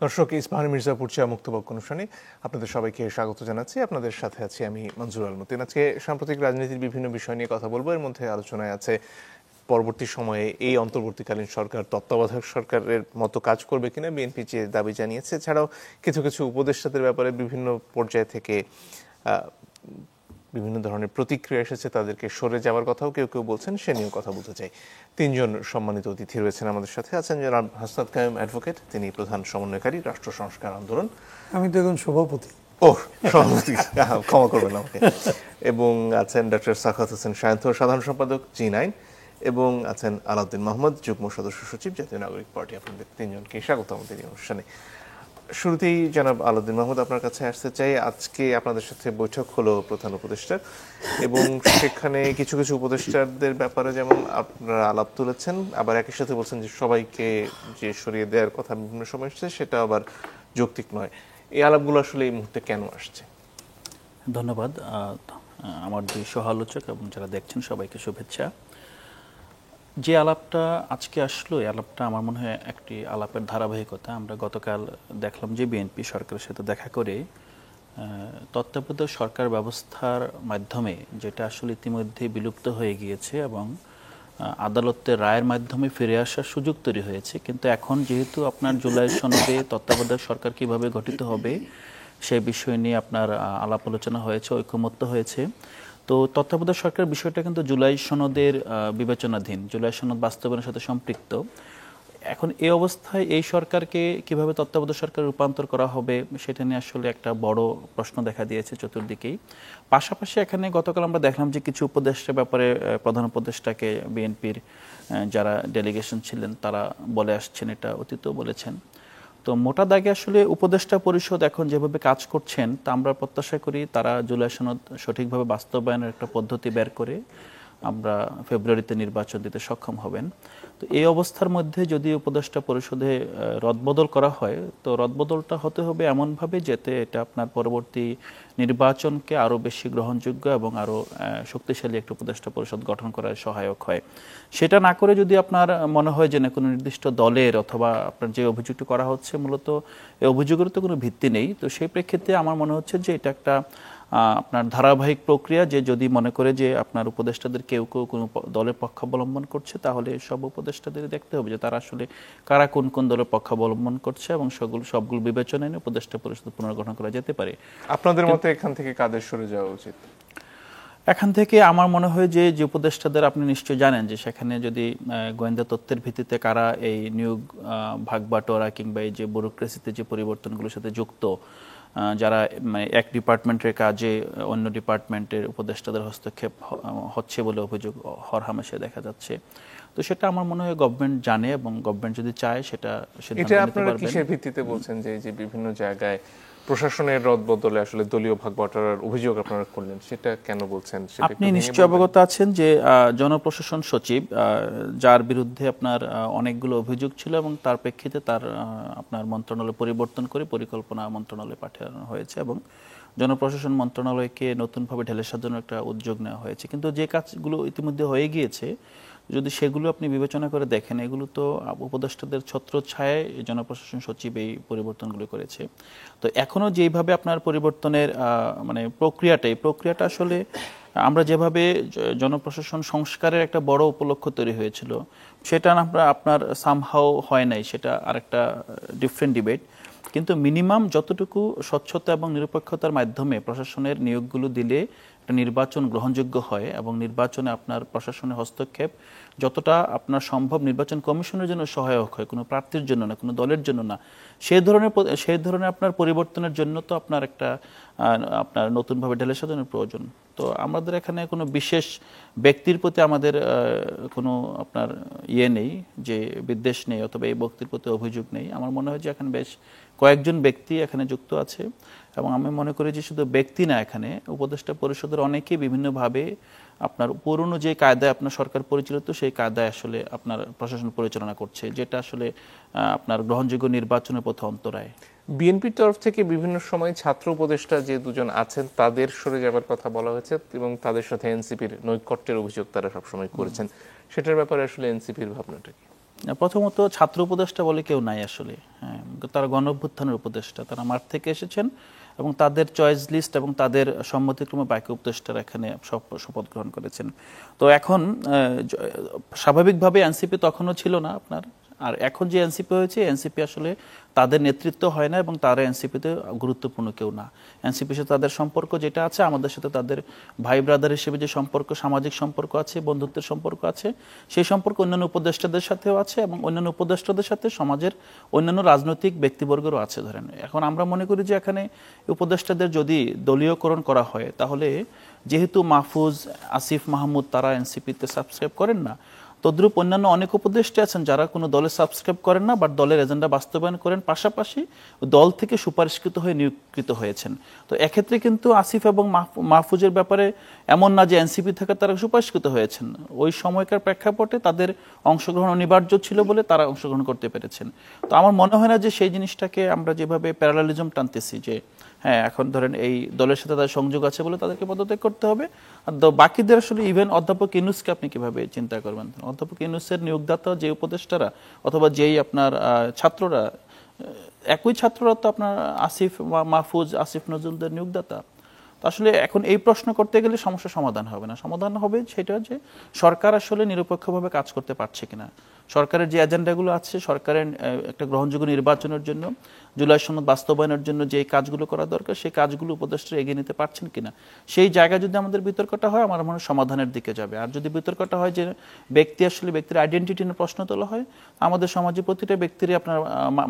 দর্শক, ইস্পাহানি মির্জাপুর চা মুক্তবাক্য অনুষ্ঠানে আপনাদের সবাইকে স্বাগত জানাচ্ছি। আপনাদের সাথে আছি আমি মনজুর আল মতিন। আজকে সাম্প্রতিক রাজনীতির বিভিন্ন বিষয় নিয়ে কথা বলবো। এর মধ্যে আলোচনায় আছে পরবর্তী সময়ে এই অন্তর্বর্তীকালীন সরকার তত্ত্বাবধায়ক সরকারের মতো কাজ করবে কিনা, বিএনপি যে দাবি জানিয়েছে। এছাড়াও কিছু কিছু উপদেষ্টাদের ব্যাপারে বিভিন্ন পর্যায় থেকে বিভিন্ন ধরনের প্রতিক্রিয়া এসেছে, তাদেরকে সরে যাওয়ার কথাও কেউ কেউ বলছেন, সে নিয়েও কথা বলতে চাই। তিনজন সম্মানিত অতিথি রয়েছেন আমাদের সাথে। আছেন জনাব হাসনাত কায়েম অ্যাডভোকেট, তিনি প্রধান সমন্বয়কারী রাষ্ট্র সংস্কার আন্দোলন। আমি তো এখন সভাপতি। সভাপতি, ক্ষমা করবেন আমাকে। এবং আছেন ডক্টর সাখাওয়াত হোসেন সায়ন্ত, সাধারণ সম্পাদক জি9। এবং আছেন আলাউদ্দিন মোহাম্মদ, যুগ্ম সদস্য সচিব, জাতীয় নাগরিক পার্টি। আপনাদের তিনজনকে স্বাগত আমাদের এই অনুষ্ঠানে। শুরুতেই জনাব আলাউদ্দিন মোহাম্মদ, আপনার কাছে আসতে চাই। আজকে আপনাদের সাথে বৈঠক হলো প্রধান উপদেষ্টার, এবং সেখানে কিছু কিছু উপদেষ্টাদের ব্যাপারে যেমন আপনারা আলাপ তুলেছেন, আবার একই সাথে বলছেন যে সবাইকে যে সরিয়ে দেওয়ার কথা বিভিন্ন সময় আসছে, সেটা আবার যৌক্তিক নয়। এই আলাপগুলো আসলে এই মুহূর্তে কেন আসছে? ধন্যবাদ। আমার দুই সহ-আলোচক এবং যারা দেখছেন সবাইকে শুভেচ্ছা। যে আলাপটা আজকে আসলো, এই আলাপটা আমার মনে হয় একটি আলাপের ধারাবাহিকতা। আমরা গতকাল দেখলাম যে বিএনপি সরকারের সাথে দেখা করে তত্ত্বাবধায়ক সরকার ব্যবস্থার মাধ্যমে, যেটা আসলে ইতিমধ্যে বিলুপ্ত হয়ে গিয়েছে এবং আদালতের রায়ের মাধ্যমে ফিরে আসার সুযোগ তৈরি হয়েছে, কিন্তু এখন যেহেতু আপনার জুলাই সনদে তত্ত্বাবধায়ক সরকার কিভাবে গঠিত হবে সেই বিষয় নিয়ে আপনার আলাপ আলোচনা হয়েছে, ঐকমত্য হয়েছে। তো তত্ত্বাবধায়ক সরকার বিষয়টা কিন্তু জুলাই সনদের বিবেচনাধীন, জুলাই সনদ বাস্তবায়নের সাথে সম্পৃক্ত। এখন এই অবস্থায় এই সরকারকে কিভাবে তত্ত্বাবধায়ক সরকার রূপান্তর করা হবে সেটা নিয়ে আসলে একটা বড় প্রশ্ন দেখা দিয়েছে চতুর্দিকেই। পাশাপাশি এখানে গতকাল আমরা দেখলাম যে কিছু উপদেষ্টার ব্যাপারে প্রধান উপদেষ্টাকে বিএনপির যারা ডেলিগেশন ছিলেন তারা বলে আসছেন, এটা অতীতও বলেছেন। তো মোটা দাগে আসলে উপদেষ্টা পরিষদ এখন যেভাবে কাজ করছেন তা আমরা প্রত্যাশা করি তারা জুলাই সনদ সঠিকভাবে বাস্তবায়নের একটা পদ্ধতি বের করে আমরা ফেব্রুয়ারিতে নির্বাচন দিতে সক্ষম হবেন। তো এই অবস্থার মধ্যে যদি উপদেষ্টা পরিষদে রদবদল করা হয়, তো রদবদলটা হতে হবে এমনভাবে যাতে এটা আপনার পরবর্তী নির্বাচনকে আরও বেশি গ্রহণযোগ্য এবং আরও শক্তিশালী একটা উপদেষ্টা পরিষদ গঠন করার সহায়ক হয়। সেটা না করে যদি আপনার মনে হয় যে না কোনো নির্দিষ্ট দলের অথবা আপনার যে অভিযোগটি করা হচ্ছে মূলত এই অভিযোগের তো কোনো ভিত্তি নেই, তো সেই প্রেক্ষিতে আমার মনে হচ্ছে যে এটা একটা আপনার ধারাবাহিক প্রক্রিয়া, যে যদি মনে করে যে আপনার উপদেষ্টাদের কেউ কেউ কোনো দলের পক্ষ অবলম্বন করছে, তাহলে সব উপদেষ্টাদের দেখতে হবে যে তারা আসলে কারা কোন কোন দলের পক্ষ অবলম্বন করছে এবং সবগুলো বিবেচনায় এনে উপদেষ্টা পরিষদ পুনর্গঠন করা যেতে পারে। আপনাদের মতে এখান থেকে কাদের সরে যাওয়া উচিত? এখান থেকে আমার মনে হয় যে যে উপদেষ্টাদের আপনি নিশ্চয় জানেন যে সেখানে যদি গোয়েন্দা তথ্যের ভিত্তিতে কারা এই নিয়োগ ভাগবাটোয়ারা কিংবা এই যে ব্যুরোক্রেসিতে যে পরিবর্তনগুলোর সাথে যুক্ত, যারা এক ডিপার্টমেন্টের কাজে অন্য ডিপার্টমেন্টের উপদেষ্টাদের হস্তক্ষেপ হচ্ছে বলে অভিযোগ হরহামেশা দেখা যাচ্ছে। তো সেটা আমার মনে হয় গভর্নমেন্ট জানে এবং গভর্নমেন্ট যদি চায় সেটা এটা আপনারা কিসের ভিত্তিতে বলছেন যে বিভিন্ন জায়গায় প্রশাসনের রদবদলে আসলে দলীয় ভাগবাটোয়ারার অভিযোগ আপনারা করলেন, সেটা কেন বলছেন? আপনি নিশ্চয় অবগত আছেন যে জনপ্রশাসন সচিব, যার বিরুদ্ধে আপনার অনেকগুলো অভিযোগ ছিল এবং তার প্রেক্ষিতে তার আপনার মন্ত্রণালয় পরিবর্তন করে পরিকল্পনা মন্ত্রণালয়ে পাঠানো হয়েছে এবং জনপ্রশাসন মন্ত্রণালয়কে নতুনভাবে ঢেলে সাজানোর একটা উদ্যোগ নেওয়া হয়েছে। কিন্তু যে কাজগুলো ইতিমধ্যে হয়ে গিয়েছে, যদি সেগুলো আপনি বিবেচনা করে দেখেন, এগুলো তো উপদেষ্টাদের ছত্রছায়ায় জনপ্রশাসন সচিব এই পরিবর্তনগুলো করেছে। তো এখনও যেইভাবে আপনার পরিবর্তনের মানে প্রক্রিয়াটা আসলে আমরা যেভাবে জনপ্রশাসন সংস্কারের একটা বড় উপলক্ষ্য তৈরি হয়েছিল সেটা আপনার সামহাও হয় নাই, সেটা আরেকটা ডিফারেন্ট ডিবেট। কিন্তু মিনিমাম যতটুকু স্বচ্ছতা এবং নিরপেক্ষতার মাধ্যমে প্রশাসনের নিয়োগগুলো দিলে একটা নির্বাচন গ্রহণযোগ্য হয় এবং নির্বাচনে আপনার প্রশাসনের হস্তক্ষেপ যতটা আপনার সম্ভব নির্বাচন কমিশনের জন্য সহায়ক হয়, কোনো প্রার্থীর জন্য না, কোনো দলের জন্য না, সেই ধরনের আপনার পরিবর্তনের জন্য তো আপনার একটা আপনার নতুনভাবে ঢেলে সাজানোর প্রয়োজন। তো আমাদের এখানে কোনো বিশেষ ব্যক্তির প্রতি আমাদের কোনো আপনার নেই, যে বিদ্বেষ নেই অথবা এই ব্যক্তির প্রতি অভিযোগ নেই। আমার মনে হয় যে এখানে বেশ কয়েকজন ব্যক্তি এখানে যুক্ত আছে এবং আমি মনে করি যে শুধু ব্যক্তি না, এখানে উপদেষ্টা পরিষদের অনেকেই বিভিন্নভাবে আপনার পুরনো যে কায়দায় আপনার সরকার পরিচালিত সেই কায়দায় আসলে আপনার প্রশাসন পরিচালনা করছে, যেটা আসলে আপনার গ্রহণযোগ্য নির্বাচনের পথে অন্তরায়। বিএনপির তরফ থেকে বিভিন্ন সময় ছাত্র উপদেষ্টা যে দুজন আছেন তাদের সরে যাবার কথা বলা হয়েছে এবং তাদের সাথে এনসিপির নৈকট্যের অভিযোগ তারা সবসময় করেছেন। সেটার ব্যাপারে আসলে এনসিপির ভাবনাটা কি? প্রথমত ছাত্র উপদেষ্টা বলে কেউ নাই আসলে। তারা গণঅভ্যুত্থানের উপদেষ্টা, তারা মাঠ থেকে এসেছেন এবং তাদের চয়েস লিস্ট এবং তাদের সম্মতিক্রমে বাকি উপদেষ্টারা এখানে শপথ গ্রহণ করেছেন। তো এখন স্বাভাবিকভাবে এনসিপি তখনও ছিল না আপনার, আর এখন যে এনসিপি হয়েছে এনসিপি আসলে তাদের নেতৃত্ব হয় না এবং তারা এনসিপিতে গুরুত্বপূর্ণ কেউ না। এনসিপির সাথে তাদের সম্পর্ক যেটা আছে, আমাদের সাথে তাদের ভাই ব্রাদার হিসেবে যে সম্পর্ক, সামাজিক সম্পর্ক আছে, বন্ধুত্বের সম্পর্ক আছে, সেই সম্পর্ক অন্যান্য উপদেষ্টাদের সাথেও আছে এবং অন্যান্য উপদেষ্টাদের সাথে সমাজের অন্যান্য রাজনৈতিক ব্যক্তিবর্গেরও আছে। ধরেন এখন আমরা মনে করি যে এখানে উপদেষ্টাদের যদি দলীয়করণ করা হয়, তাহলে যেহেতু মাহফুজ, আসিফ মাহমুদ তারা এনসিপিতে সাবস্ক্রাইব করেন না, তদ্রূপ অন্যান্য অনেক উপদেষ্টা আছেন যারা কোনো দলে সাবস্ক্রাইব করেন না, বাট দলের এজেন্ডা বাস্তবায়ন করেন, পাশাপাশি দল থেকে সুপারিশকৃত হয়ে নিয়োগকৃত হয়েছেন। তো এক্ষেত্রে কিন্তু আসিফ এবং মাহফুজের ব্যাপারে এমন না যে এনসিপি থেকে তারা সুপারিশকৃত হয়েছেন, ওই সময়কার প্রেক্ষাপটে তাদের অংশগ্রহণ অনিবার্য ছিল বলে তারা অংশগ্রহণ করতে পেরেছেন। তো আমার মনে হয় না যে সেই জিনিসটাকে আমরা যেভাবে প্যারালালিজম টানতেছি যে হ্যাঁ এখন ধরেন এই দলের সাথে তাদের সংযোগ আছে বলে তাদেরকে পদত্যাগ করতে হবে, আর বাকিদের আসলে ইভেন অধ্যাপক ইউনূসকে আপনি কিভাবে চিন্তা করবেন? অধ্যাপক ইউনূসের নিয়োগদাতা যে উপদেষ্টারা অথবা যেই আপনার ছাত্ররা, একই ছাত্ররা তো আপনার আসিফ মাহফুজ, আসিফ নজরুলদের নিয়োগদাতা। তো আসলে এখন এই প্রশ্ন করতে গেলে সমস্যা সমাধান হবে না, সমাধান হবে সেটা যে সরকার আসলে নিরপেক্ষভাবে কাজ করতে পারছে কিনা, সরকারের যে এজেন্ডাগুলো আছে, সরকারের একটা গ্রহণযোগ্য নির্বাচনের জন্য, জুলাই সনদ বাস্তবায়নের জন্য যে কাজগুলো করা দরকার সেই কাজগুলো উপদেষ্টা এগিয়ে নিতে পারছেন কিনা, সেই জায়গায় যদি আমাদের বিতর্কটা হয় আমার মনে হয় সমাধানের দিকে যাবে। আর যদি বিতর্কটা হয় যে ব্যক্তির আইডেন্টিটি নিয়ে প্রশ্ন তোলা হয়, আমাদের সমাজে প্রতিটা ব্যক্তিরই আপনার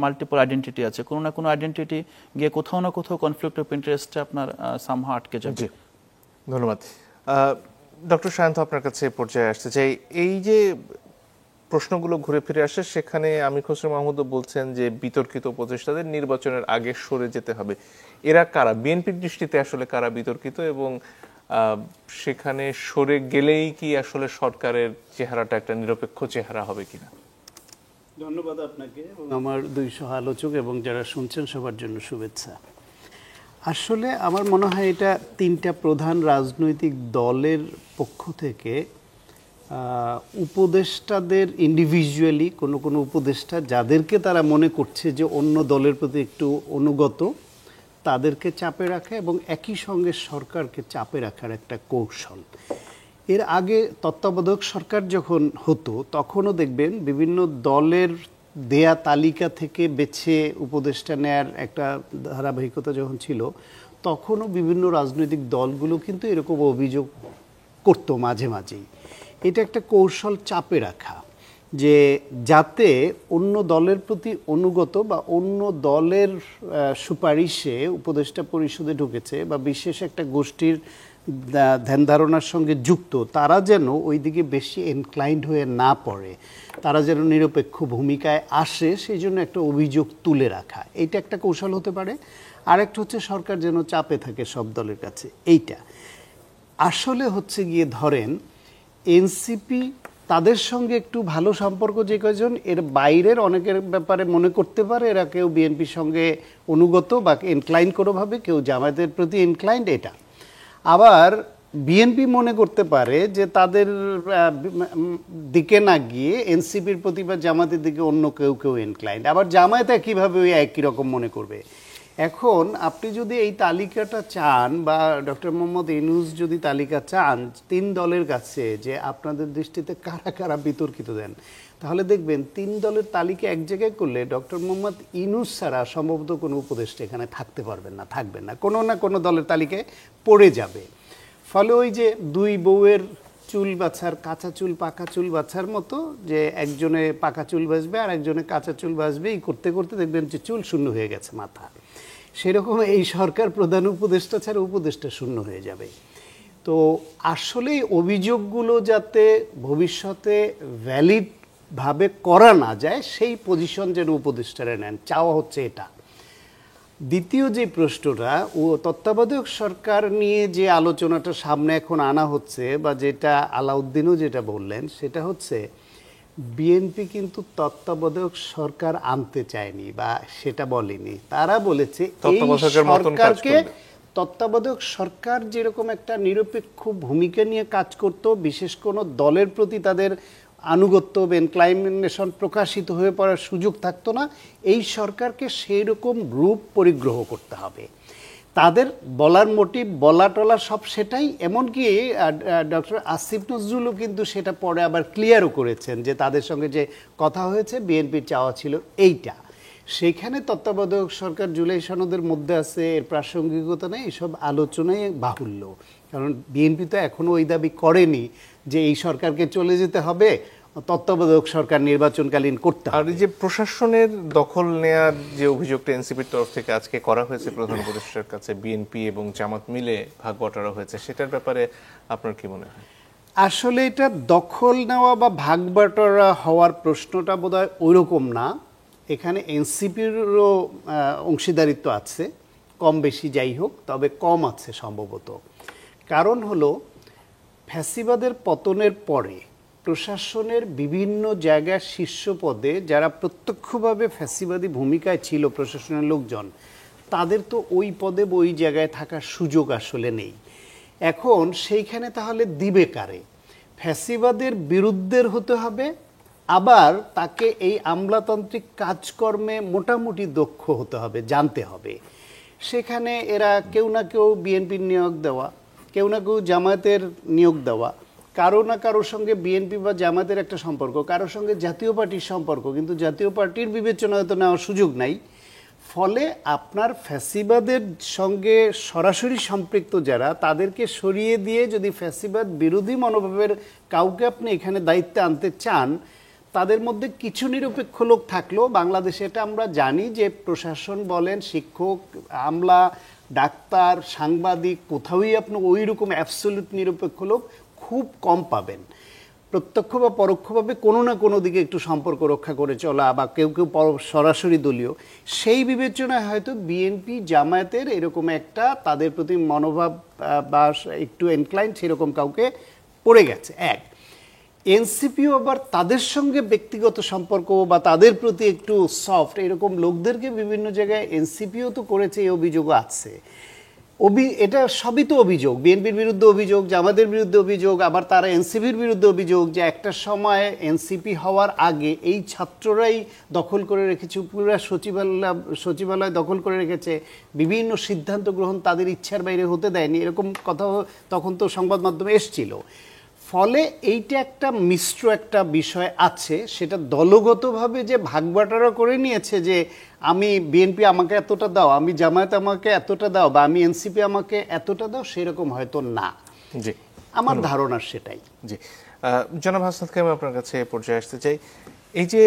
মাল্টিপল আইডেন্টিটি আছে, কোনো না কোনো আইডেন্টিটি গিয়ে কোথাও না কোথাও কনফ্লিক্ট অফ ইন্টারেস্টে আপনার সামহাও আটকে যাবে। ধন্যবাদ। ডক্টর শান্ত, আপনার কাছে পর্যায়ে আসতে চাই। এই যে প্রশ্নগুলো ঘুরে ফিরে আসে, সেখানে আমির খসরু মাহমুদও বলছেন যে বিতর্কিত উপদেষ্টাদের নির্বাচনের আগে সরে যেতে হবে। এরা কারা? বিএনপির দৃষ্টিতে আসলে কারা বিতর্কিত, এবং সেখানে সরে গেলেই কি আসলে সরকারের চেহারাটা একটা নিরপেক্ষ চেহারা হবে কিনা? ধন্যবাদ আপনাকে এবং আমার দুই সহ আলোচক এবং যারা শুনছেন সবার জন্য শুভেচ্ছা। আসলে আমার মনে হয় এটা তিনটা প্রধান রাজনৈতিক দলের পক্ষ থেকে উপদেষ্টাদের ইন্ডিভিজুয়ালি কোনো কোনো উপদেষ্টা যাদেরকে তারা মনে করছে যে অন্য দলের প্রতি একটু অনুগত, তাদেরকে চাপে রাখা এবং একই সঙ্গে সরকারকে চাপে রাখার একটা কৌশল। এর আগে তত্ত্বাবধায়ক সরকার যখন হতো তখনও দেখবেন বিভিন্ন দলের দেয়া তালিকা থেকে বেছে উপদেষ্টা নেয়ার একটা ধারাবাহিকতা যখন ছিল, তখনও বিভিন্ন রাজনৈতিক দলগুলো কিন্তু এরকম অভিযোগ করতো মাঝে মাঝেই। এটা একটা কৌশল চাপে রাখা, যে যাতে অন্য দলের প্রতি অনুগত বা অন্য দলের সুপারিশে উপদেষ্টা পরিষদে ঢুকেছে বা বিশেষ একটা গোষ্ঠীর ধ্যান ধারণার সঙ্গে যুক্ত, তারা যেন ওই দিকে বেশি ইনক্লাইন্ড হয়ে না পড়ে, তারা যেন নিরপেক্ষ ভূমিকায় আসে, সেই জন্য একটা অভিযোগ তুলে রাখা। এইটা একটা কৌশল হতে পারে। আরেকটা হচ্ছে সরকার যেন চাপে থাকে সব দলের কাছে। এইটা আসলে হচ্ছে গিয়ে ধরেন এনসিপি তাদের সঙ্গে একটু ভালো সম্পর্ক যে কয়জন, এর বাইরের অনেকের ব্যাপারে মনে করতে পারে এরা কেউ বিএনপির সঙ্গে অনুগত বা ইনক্লাইন কোনোভাবে, কেউ জামায়াতের প্রতি ইনক্লাইন্ড। এটা আবার বিএনপি মনে করতে পারে যে তাদের দিকে না গিয়ে এনসিপির প্রতি বা জামায়াতের দিকে অন্য কেউ কেউ ইনক্লাইন্ড, আবার জামায়াত কীভাবে ওই একই রকম মনে করবে। এখন আপনি যদি এই তালিকাটা চান বা ডক্টর মোহাম্মদ ইউনূস যদি তালিকা চান তিন দলের কাছে যে আপনাদের দৃষ্টিতে কারা কারা বিতর্কিত দেন, তাহলে দেখবেন তিন দলের তালিকা এক জায়গায় করলে ডক্টর মোহাম্মদ ইউনূস ছাড়া সম্ভবত কোনো উপদেষ্টা এখানে থাকতে পারবেন না, থাকবেন না, কোনো না কোনো দলের তালিকায় পড়ে যাবে। ফলে ওই যে দুই বউয়ের চুল বাছার, কাঁচা চুল পাকা চুল বাছার মতো, যে একজনে পাকা চুল বাছবে আর একজনে কাঁচা চুল বাছবে, এই করতে করতে দেখবেন যে চুল শূন্য হয়ে গেছে মাথা। সেরকম এই সরকার প্রধান উপদেষ্টা ছাড়া উপদেষ্টা শূন্য হয়ে যাবে। তো আসলে অভিযোগগুলো যাতে ভবিষ্যতে ভ্যালিডভাবে করা না যায় সেই পজিশন যেন উপদেষ্টারা নেন, চাওয়া হচ্ছে এটা। দ্বিতীয় যে প্রশ্নটা, ও তত্ত্বাবধায়ক সরকার নিয়ে যে আলোচনাটা সামনে এখন আনা হচ্ছে বা যেটা আলাউদ্দিনও যেটা বললেন, সেটা হচ্ছে বিএনপি কিন্তু তত্ত্বাবধায়ক সরকার আনতে চায়নি বা সেটা বলেনি। তারা বলেছে এই সরকারকে, তত্ত্বাবধায়ক সরকার যেরকম একটা নিরপেক্ষ ভূমিকা নিয়ে কাজ করত, বিশেষ কোনো দলের প্রতি তাদের আনুগত্য বা ইনক্লাইনেশন প্রকাশিত হয়ে পড়ার সুযোগ থাকতো না। এই সরকারকে সেই রকম রূপ পরিগ্রহ করতে হবে। তাদের বলার মোটিভ, বলা টলা সব সেটাই, এমনকি ডক্টর আসিফ নজরুলও কিন্তু সেটা পরে আবার ক্লিয়ারও করেছেন যে তাদের সঙ্গে যে কথা হয়েছে বিএনপির চাওয়া ছিল এইটা। সেইখানে তত্ত্বাবধায়ক সরকার জুলাই সনদের মধ্যে আছে, এর প্রাসঙ্গিকতা নেই, এসব আলোচনায় বাহুল্য। কারণ বিএনপি তো এখনও ওই দাবি করেনি যে এই সরকারকে চলে যেতে হবে, তত্ত্বাবধায়ক সরকার নির্বাচনকালীন করতে হবে। আর এই যে প্রশাসনের দখল নেয়ার যে অভিযোগটা এনসিপির তরফ থেকে আজকে করা হয়েছে প্রধান উপদেষ্টার কাছে, বিএনপি এবং জামাত মিলে ভাগ বটারা হয়েছে, সেটার ব্যাপারে আপনার কি মনে হয়? আসলে এটা দখল নেওয়া বা ভাগ বাটোয়ারা হওয়ার প্রশ্নটা বোধহয় ওইরকম না। এখানে এনসিপিরও অংশীদারিত্ব আছে, কম বেশি যাই হোক, তবে কম আছে সম্ভবত। কারণ হলো ফ্যাসিবাদের পতনের পরে প্রশাসনের বিভিন্ন জায়গার শীর্ষ পদে যারা প্রত্যক্ষভাবে ফ্যাসিবাদী ভূমিকায় ছিল প্রশাসনের লোকজন, তাদের তো ওই পদে ওই জায়গায় থাকার সুযোগ আসলে নেই। এখন সেইখানে তাহলে দিবে কারে? ফ্যাসিবাদের বিরুদ্ধের হতে হবে, আবার তাকে এই আমলাতান্ত্রিক কাজকর্মে মোটামুটি দক্ষ হতে হবে, জানতে হবে। সেখানে এরা কেউ না কেউ বিএনপির নিয়োগ দেওয়া, কেউ না কেউ জামায়াতের নিয়োগ দেওয়া, কারো না কারোর সঙ্গে বিএনপি বা জামায়াতের একটা সম্পর্ক, কারোর সঙ্গে জাতীয় পার্টির সম্পর্ক, কিন্তু জাতীয় পার্টির বিবেচনায় তো নেওয়ার সুযোগ নাই। ফলে আপনার ফ্যাসিবাদের সঙ্গে সরাসরি সম্পৃক্ত যারা, তাদেরকে সরিয়ে দিয়ে যদি ফ্যাসিবাদ বিরোধী মনোভাবের কাউকে আপনি এখানে দায়িত্বে আনতে চান, তাদের মধ্যে কিছু নিরপেক্ষ লোক থাকলেও বাংলাদেশে এটা আমরা জানি যে প্রশাসন বলেন, শিক্ষক, আমলা, ডাক্তার, সাংবাদিক, কোথাওই আপনি ওই রকম অ্যাবসলিউট নিরপেক্ষ লোক খুব কম পাবেন। প্রত্যক্ষ বা পরোক্ষভাবে কোনো না কোনো দিকে একটু সম্পর্ক রক্ষা করে চলা, বা কেউ কেউ সরাসরি দলীয়, সেই বিবেচনায় হয়তো বিএনপি জামায়াতের এরকম একটা তাদের প্রতি মনোভাব বা একটু এনক্লাইন সেরকম কাউকে পড়ে গেছে। এক, এনসিপিও আবার তাদের সঙ্গে ব্যক্তিগত সম্পর্ক বা তাদের প্রতি একটু সফট, এরকম লোকদেরকে বিভিন্ন জায়গায় এনসিপিও তো করেছে, এই অভিযোগও আছে। এটা সবই তো অভিযোগ, বিএনপির বিরুদ্ধে অভিযোগ, জামাতের বিরুদ্ধে অভিযোগ, আবার তারা এনসিপির বিরুদ্ধে অভিযোগ যে একটা সময় এনসিপি হওয়ার আগে এই ছাত্ররাই দখল করে রেখেছে, পুরা সচিবালয় দখল করে রেখেছে, বিভিন্ন সিদ্ধান্ত গ্রহণ তাদের ইচ্ছার বাইরে হতে দেয়নি, এরকম কথা তখন তো সংবাদ মাধ্যমে এসছিল। ফলে এইটা একটা মিশ্র একটা বিষয় আছে। সেটা দলগতভাবে যে ভাগবাটোয়ারা করে নিয়েছে যে আমি বিএনপি আমাকে এতটা দাও, আমি জামায়াত আমাকে এতটা দাও, বা আমি এনসিপি আমাকে এতটা দাও, সেরকম হয়তো না। জি, আমার ধারণা সেটাই। জি, জনাব হাসনাত আমি আপনার কাছে এ পর্যায়ে আসতে চাই। এই যে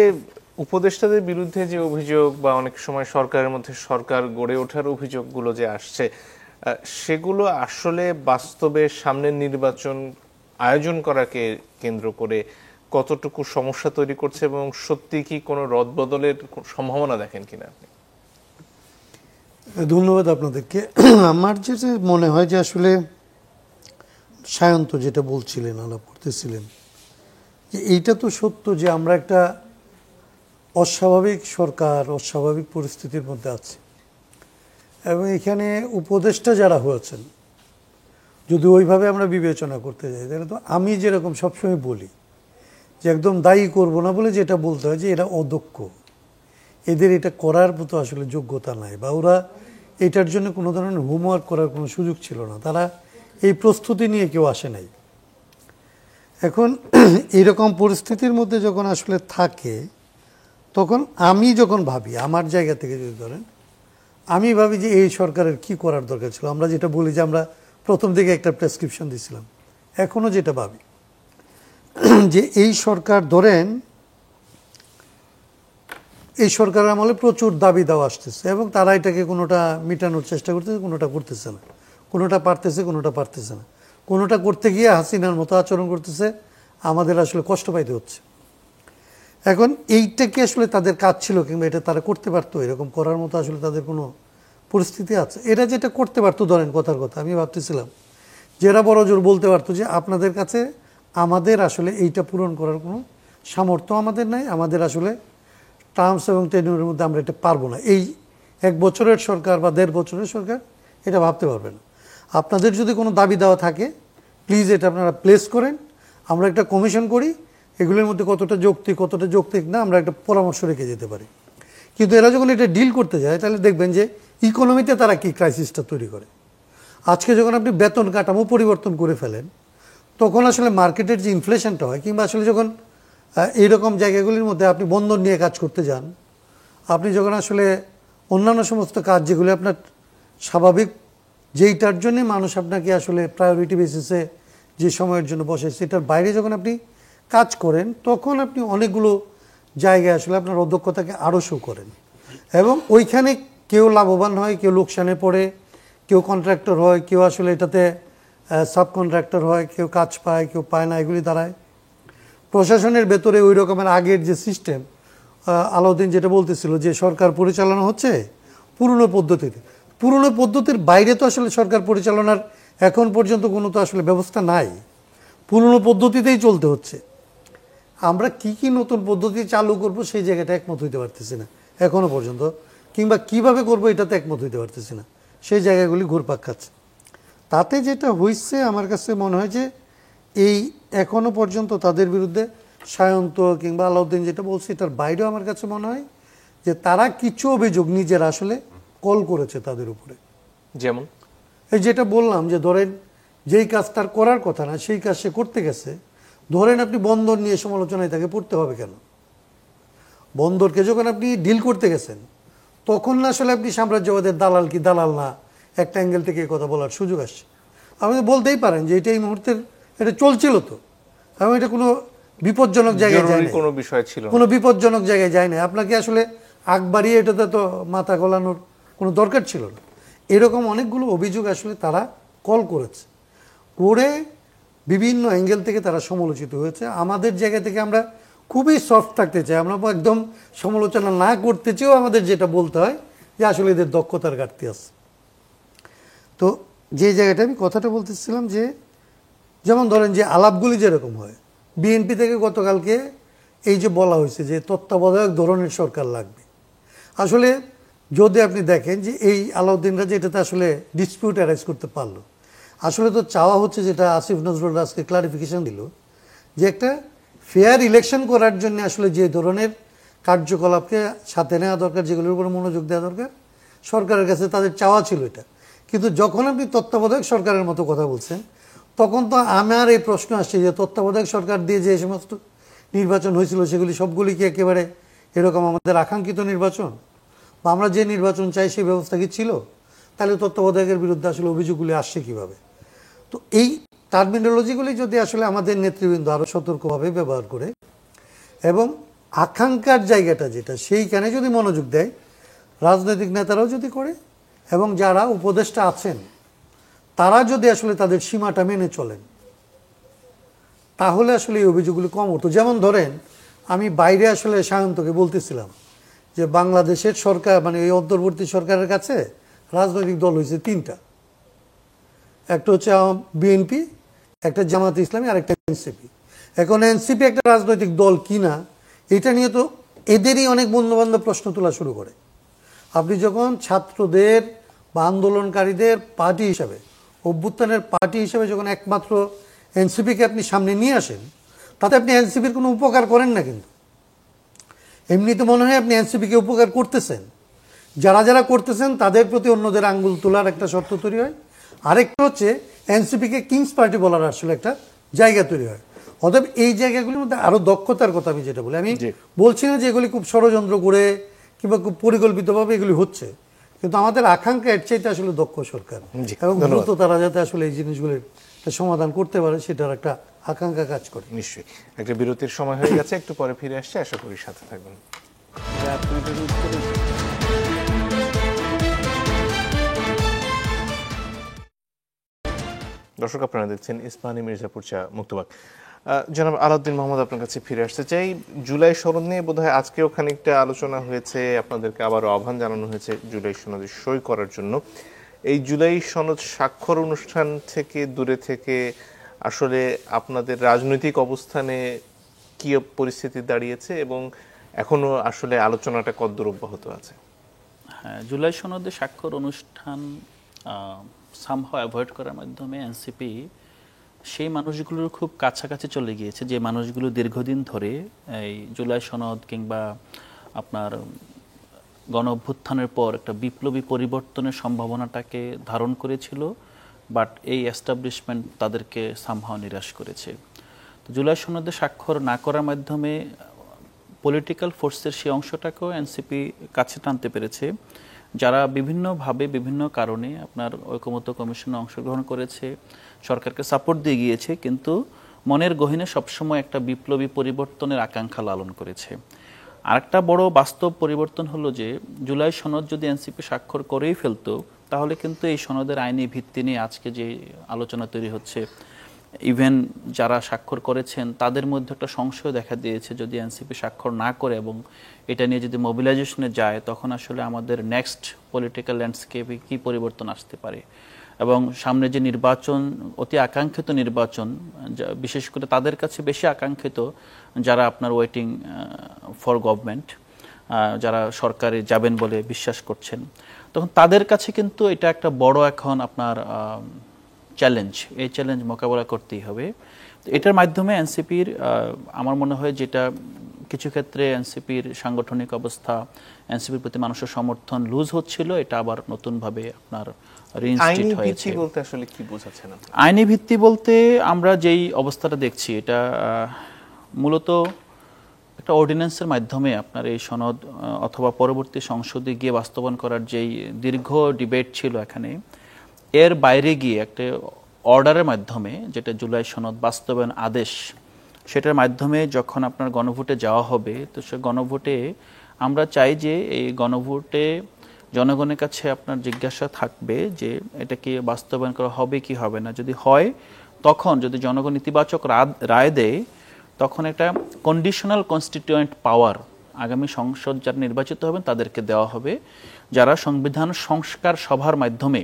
উপদেষ্টাদের বিরুদ্ধে যে অভিযোগ বা অনেক সময় সরকারের মধ্যে সরকার গড়ে ওঠার অভিযোগগুলো যে আসছে, সেগুলো আসলে বাস্তবে সামনের নির্বাচন আয়োজন করাকে কেন্দ্র করে কতটুকু সমস্যা তৈরি করছে, এবং সত্যি কি কোনো রদবদলের সম্ভাবনা দেখেন কিনা আপনি? ধন্যবাদ আপনাদেরকে। আমার যেটা মনে হয় যে আসলে সায়ন্ত যেটা বলছিলেন, আলাপ করতেছিলেন, যে এইটা তো সত্য যে আমরা একটা অস্বাভাবিক সরকার, অস্বাভাবিক পরিস্থিতির মধ্যে আছি, এবং এখানে উপদেষ্টা যারা হয়েছেন, যদি ওইভাবে আমরা বিবেচনা করতে যাই, তাহলে তো আমি যেরকম সবসময় বলি যে একদম দায়ী করব না বলে যেটা বলতে হয় যে এরা অদক্ষ, এদের এটা করার মতো আসলে যোগ্যতা নাই, বা ওরা এটার জন্য কোনো ধরনের হোমওয়ার্ক করার কোনো সুযোগ ছিল না, তারা এই প্রস্তুতি নিয়ে কেউ আসে নাই। এখন এইরকম পরিস্থিতির মধ্যে যখন আসলে থাকে, তখন আমি যখন ভাবি, আমার জায়গা থেকে যদি ধরেন, আমি ভাবি যে এই সরকারের কি করার দরকার ছিল। আমরা যেটা বলি যে আমরা প্রথম দিকে একটা প্রেসক্রিপশন দিয়েছিলাম, এখনও যেটা ভাবি যে এই সরকার ধরেন, এই সরকারের আমলে প্রচুর দাবি দেওয়া আসতেছে, এবং তারা এটাকে কোনোটা মেটানোর চেষ্টা করতেছে, কোনোটা করতেছে না, কোনোটা পারতেছে, কোনোটা পারতেছে না, কোনোটা করতে গিয়ে হাসিনার মতো আচরণ করতেছে, আমাদের আসলে কষ্ট পাইতে হচ্ছে। এখন এইটা কি আসলে তাদের কাজ ছিল, কিংবা এটা তারা করতে পারতো? এরকম করার মতো আসলে তাদের কোনো পরিস্থিতি আছে? এরা যেটা করতে পারতো, ধরেন কথার কথা, আমি ভাবতেছিলাম যে এরা বড় জোর বলতে পারতো যে আপনাদের কাছে আমাদের আসলে এইটা পূরণ করার কোনো সামর্থ্য আমাদের নাই, আমাদের আসলে টার্মস এবং টেনিউরের মধ্যে আমরা এটা পারবো না। এই 1 বছরের সরকার বা 1.5 বছরের সরকার এটা ভাবতে পারবে না। আপনাদের যদি কোনো দাবি দেওয়া থাকে, প্লিজ এটা আপনারা প্লেস করেন, আমরা একটা কমিশন করি, এগুলোর মধ্যে কতটা যৌক্তিক না আমরা একটা পরামর্শ রেখে যেতে পারি। কিন্তু এরা যখন এটা ডিল করতে যায় তাহলে দেখবেন যে ইকোনমিতে তারা কি ক্রাইসিসটা তৈরি করে। আজকে যখন আপনি বেতন কাঠামো পরিবর্তন করে ফেলেন তখন আসলে মার্কেটের যে ইনফ্লেশনটা হয়, কিংবা আসলে যখন এইরকম জায়গাগুলির মধ্যে আপনি বন্দর নিয়ে কাজ করতে যান, আপনি যখন আসলে অন্যান্য সমস্ত কাজ যেগুলি আপনার স্বাভাবিক যেইটার জন্যে মানুষ আপনাকে আসলে প্রায়োরিটি বেসিসে যে সময়ের জন্য বসে সেটার বাইরে যখন আপনি কাজ করেন তখন আপনি অনেকগুলো জায়গায় আসলে আপনার অদক্ষতাকে আরও শো করেন, এবং ওইখানে কেউ লাভবান হয়, কেউ লোকসানে পড়ে, কেউ কন্ট্রাক্টর হয়, কেউ আসলে এটাতে সাব কন্ট্রাক্টর হয়, কেউ কাজ পায়, কেউ পায় না। এগুলি দ্বারায় প্রশাসনের ভেতরে ওই রকমের আগের যে সিস্টেম, আলাউদ্দিন যেটা বলতেছিল যে সরকার পরিচালনা হচ্ছে পুরনো পদ্ধতিতে, পুরনো পদ্ধতির বাইরে তো আসলে সরকার পরিচালনার এখন পর্যন্ত কোনো তো আসলে ব্যবস্থা নাই, পুরনো পদ্ধতিতেই চলতে হচ্ছে। আমরা কি কি নতুন পদ্ধতি চালু করব সেই জায়গাটা একমত হইতে পারতেছি না এখনো পর্যন্ত, কিংবা কিভাবে করব এটাতে একমত হইতে পারতেছি না, সেই জায়গাগুলি ঘুরপাক খাচ্ছে। তাতে যেটা হয়েছে আমার কাছে মনে হয় যে এই এখনো পর্যন্ত তাদের বিরুদ্ধে সায়ন্ত কিংবা আলাউদ্দিন যেটা বলছে এটার বাইরেও আমার কাছে মনে হয় যে তারা কিছু অভিযোগ নিজেরা আসলে কল করেছে তাদের উপরে। যেমন এই যেটা বললাম যে ধরেন যেই কাজ তার করার কথা না সেই কাজ সে করতে গেছে। ধরেন আপনি বন্দর নিয়ে সমালোচনায় তাকে পড়তে হবে কেন? বন্দরকে যখন আপনি ডিল করতে গেছেন তখন না আসলে আপনি সাম্রাজ্যবাদের দালাল কি দালাল না একটা অ্যাঙ্গেল থেকে এই কথা বলার সুযোগ আসছে। আপনি বলতেই পারেন যে এটা এই মুহূর্তের এটা চলছিল তো, এবং এটা কোনো বিপজ্জনক জায়গায় যায় না, কোনো বিষয় ছিল কোনো বিপজ্জনক জায়গায় যায় না। আপনাকে আসলে আগ বাড়িয়ে এটাতে তো মাথা গলানোর কোনো দরকার ছিল না। এরকম অনেকগুলো অভিযোগ আসলে তারা কল করেছে, করে বিভিন্ন অ্যাঙ্গেল থেকে তারা সমালোচিত হয়েছে। আমাদের জায়গা থেকে আমরা খুবই সফট থাকতে চাই, আমরা একদম সমালোচনা না করতে চেয়েও আমাদের যেটা বলতে হয় যে আসলে এদের দক্ষতার ঘাটতি আছে। তো যে জায়গাটা আমি কথাটা বলতেছিলাম যে যেমন ধরেন যে আলাপগুলি যেরকম হয়, বিএনপি থেকে গতকালকে এই যে বলা হয়েছে যে তত্ত্বাবধায়ক ধরনের সরকার লাগবে। আসলে যদি আপনি দেখেন যে এই আলাউদ্দিনরা যে এটাতে আসলে ডিসপিউট অ্যারাইজ করতে পারলো, আসলে তো চাওয়া হচ্ছে যেটা আসিফ নজরুল আজকে ক্লারিফিকেশন দিল যে একটা ফেয়ার ইলেকশন করার জন্য আসলে যে ধরনের কার্যকলাপকে সাথে নেওয়া দরকার, যেগুলোর উপর মনোযোগ দেওয়া দরকার, সরকারের কাছে তাদের চাওয়া ছিল এটা। কিন্তু যখন আপনি তত্ত্বাবধায়ক সরকারের মতো কথা বলছেন তখন তো আমার এই প্রশ্ন আসছে যে তত্ত্বাবধায়ক সরকার দিয়ে যে সমস্ত নির্বাচন হয়েছিল সেগুলি সবগুলি কি একেবারে এরকম আমাদের আকাঙ্ক্ষিত নির্বাচন, বা আমরা যে নির্বাচন চাই সেই ব্যবস্থা কি ছিল? তাহলে তত্ত্বাবধায়কের বিরুদ্ধে আসলে অভিযোগগুলি আসছে কিভাবে? তো এই টার্মিনোলজিগুলি যদি আসলে আমাদের নেতৃবৃন্দ আরও সতর্কভাবে ব্যবহার করে এবং আকাঙ্ক্ষার জায়গাটা যেটা সেইখানে যদি মনোযোগ দেয়, রাজনৈতিক নেতারাও যদি করে এবং যারা উপদেষ্টা আছেন তারা যদি আসলে তাদের সীমাটা মেনে চলেন, তাহলে আসলে এই অভিযোগগুলি কম হতো। যেমন ধরেন আমি বাইরে আসলে সায়ন্তকে বলতেছিলাম যে বাংলাদেশের সরকার মানে এই অন্তর্বর্তী সরকারের কাছে রাজনৈতিক দল হয়েছে তিনটা, একটা হচ্ছে বিএনপি, একটা জামাত ইসলামী, আর একটা এনসিপি। এখন এনসিপি একটা রাজনৈতিক দল কিনা এটা নিয়ে তো এদেরই অনেক বন্ধুবান্ধব প্রশ্ন তোলা শুরু করে। আপনি যখন ছাত্রদের বা আন্দোলনকারীদের পার্টি হিসাবে, অভ্যুত্থানের পার্টি হিসাবে যখন একমাত্র এনসিপিকে আপনি সামনে নিয়ে আসেন, তাতে আপনি এনসিপির কোনো উপকার করেন না। কিন্তু এমনিতে মনে হয় আপনি এনসিপিকে উপকার করতেছেন, যারা যারা করতেছেন তাদের প্রতি অন্যদের আঙ্গুল তোলার একটা শর্ত তৈরি হয়। আরেকটা হচ্ছে এনসিপিকে কিংস পার্টি বলার আসলে একটা জায়গা তৈরি হয়। অতএব এই জায়গাগুলির মধ্যে আরও দক্ষতার কথা আমি যেটা বলি, আমি বলছি না যে এগুলি খুব ষড়যন্ত্র করে কিংবা খুব পরিকল্পিতভাবে এগুলি হচ্ছে, কিন্তু আমাদের আকাঙ্ক্ষা এর চাইতে আসলে দক্ষ সরকার এবং দ্রুত তারা যাতে আসলে এই জিনিসগুলির সমাধান করতে পারে সেটার একটা আকাঙ্ক্ষা কাজ করে। নিশ্চয়ই। একটা বিরতির সময় হয়ে গেছে, একটু পরে ফিরে আসছে, আশা করি সাথে থাকবেন। দর্শক আপনারা দেখছেন ইস্পাহানি মির্জাপুর চা মুক্তবাগ। জনাব আলাউদ্দিন মোহাম্মদ, আপনার কাছে ফিরে আসতে চাই। জুলাই সনদ নিয়ে বোধহয় আজকেও খানিকটা আলোচনা হয়েছে, আপনাদেরকে আবারও আহ্বান জানানো হয়েছে জুলাই সনদে সই করার জন্য। এই জুলাই সনদ স্বাক্ষর অনুষ্ঠান থেকে দূরে থেকে আসলে আপনাদের রাজনৈতিক অবস্থানে কি পরিস্থিতি দাঁড়িয়েছে এবং এখনো আসলে আলোচনাটা কতদূর অব্যাহত আছে? হ্যাঁ, জুলাই সনদে স্বাক্ষর অনুষ্ঠান সামহাও অ্যাভয়েড করার মাধ্যমে এনসিপি সেই মানুষগুলোর খুব কাছাকাছি চলে গিয়েছে, যে মানুষগুলো দীর্ঘদিন ধরে এই জুলাই সনদ কিংবা আপনার গণ অভ্যুত্থানের পর একটা বিপ্লবী পরিবর্তনের সম্ভাবনাটাকে ধারণ করেছিল, বাট এই এস্টাবলিশমেন্ট তাদেরকে সামহাও নিরাশ করেছে। তো জুলাই সনদে স্বাক্ষর না করার মাধ্যমে পলিটিক্যাল ফোর্সের সেই অংশটাকেও এনসিপি কাছে টানতে পেরেছে, যারা বিভিন্নভাবে বিভিন্ন কারণে আপনার ঐকমত্য কমিশনে অংশগ্রহণ করেছে, সরকারকে সাপোর্ট দিয়ে গিয়েছে, কিন্তু মনের গহীনে সবসময় একটা বিপ্লবী পরিবর্তনের আকাঙ্ক্ষা লালন করেছে। আরেকটা বড় বাস্তব পরিবর্তন হলো যে জুলাই সনদ যদি এনসিপি স্বাক্ষর করেই ফেলতো, তাহলে কিন্তু এই সনদের আইনি ভিত্তি নিয়ে আজকে যে আলোচনা তৈরি হচ্ছে, ইভেন যারা স্বাক্ষর করেছেন তাদের মধ্যে একটা সংশয় দেখা দিয়েছে, যদি এনসিপি স্বাক্ষর না করে এবং এটা নিয়ে যদি মোবিলাইজেশনে যায়, তখন আসলে আমাদের নেক্সট পলিটিক্যাল ল্যান্ডস্কেপে কী পরিবর্তন আসতে পারে। এবং সামনে যে নির্বাচন, অতি আকাঙ্ক্ষিত নির্বাচন, বিশেষ করে তাদের কাছে বেশি আকাঙ্ক্ষিত যারা আপনার ওয়েটিং ফর গভর্নমেন্ট, যারা সরকারে যাবেন বলে বিশ্বাস করছেন, তখন তাদের কাছে কিন্তু এটা একটা বড় এখন আপনার চ্যালেঞ্জ। এই চ্যালেঞ্জ মোকাবেলা করতেই হবে। তো এটার মাধ্যমে এনসিপির আমার মনে হয় যেটা কিছু ক্ষেত্রে এনসিপির সাংগঠনিক অবস্থা, এনসিপির প্রতি মানুষের সমর্থন লুজ হচ্ছিল, এটা আবার নতুনভাবে আপনার রিইনস্টেট হয়েছে। বলতে আসলে কি বোঝাচ্ছেন আপনি? আইনি ভিত্তি বলতে আমরা যেই অবস্থাটা দেখছি, এটা মূলত একটা অর্ডিন্যান্সের মাধ্যমে আপনার এই সনদ অথবা পরবর্তী সংসদে গিয়ে বাস্তবায়ন করার যেই দীর্ঘ ডিবেট ছিল এখানে, এর বাইরে গিয়ে একটা অর্ডারের মাধ্যমে, যেটা জুলাই সনদ বাস্তবায়ন আদেশ, সেটার মাধ্যমে যখন আপনার গণভোটে যাওয়া হবে, তো সে গণভোটে আমরা চাই যে এই গণভোটে জনগণের কাছে আপনার জিজ্ঞাসা থাকবে যে এটা কি বাস্তবায়ন করা হবে কি হবে না। যদি হয়, তখন যদি জনগণ ইতিবাচক রায় দেয়, তখন একটা কন্ডিশনাল কনস্টিটিউয়েন্ট পাওয়ার আগামী সংসদ যারা নির্বাচিত হবেন তাদেরকে দেওয়া হবে, যারা সংবিধান সংস্কার সভার মাধ্যমে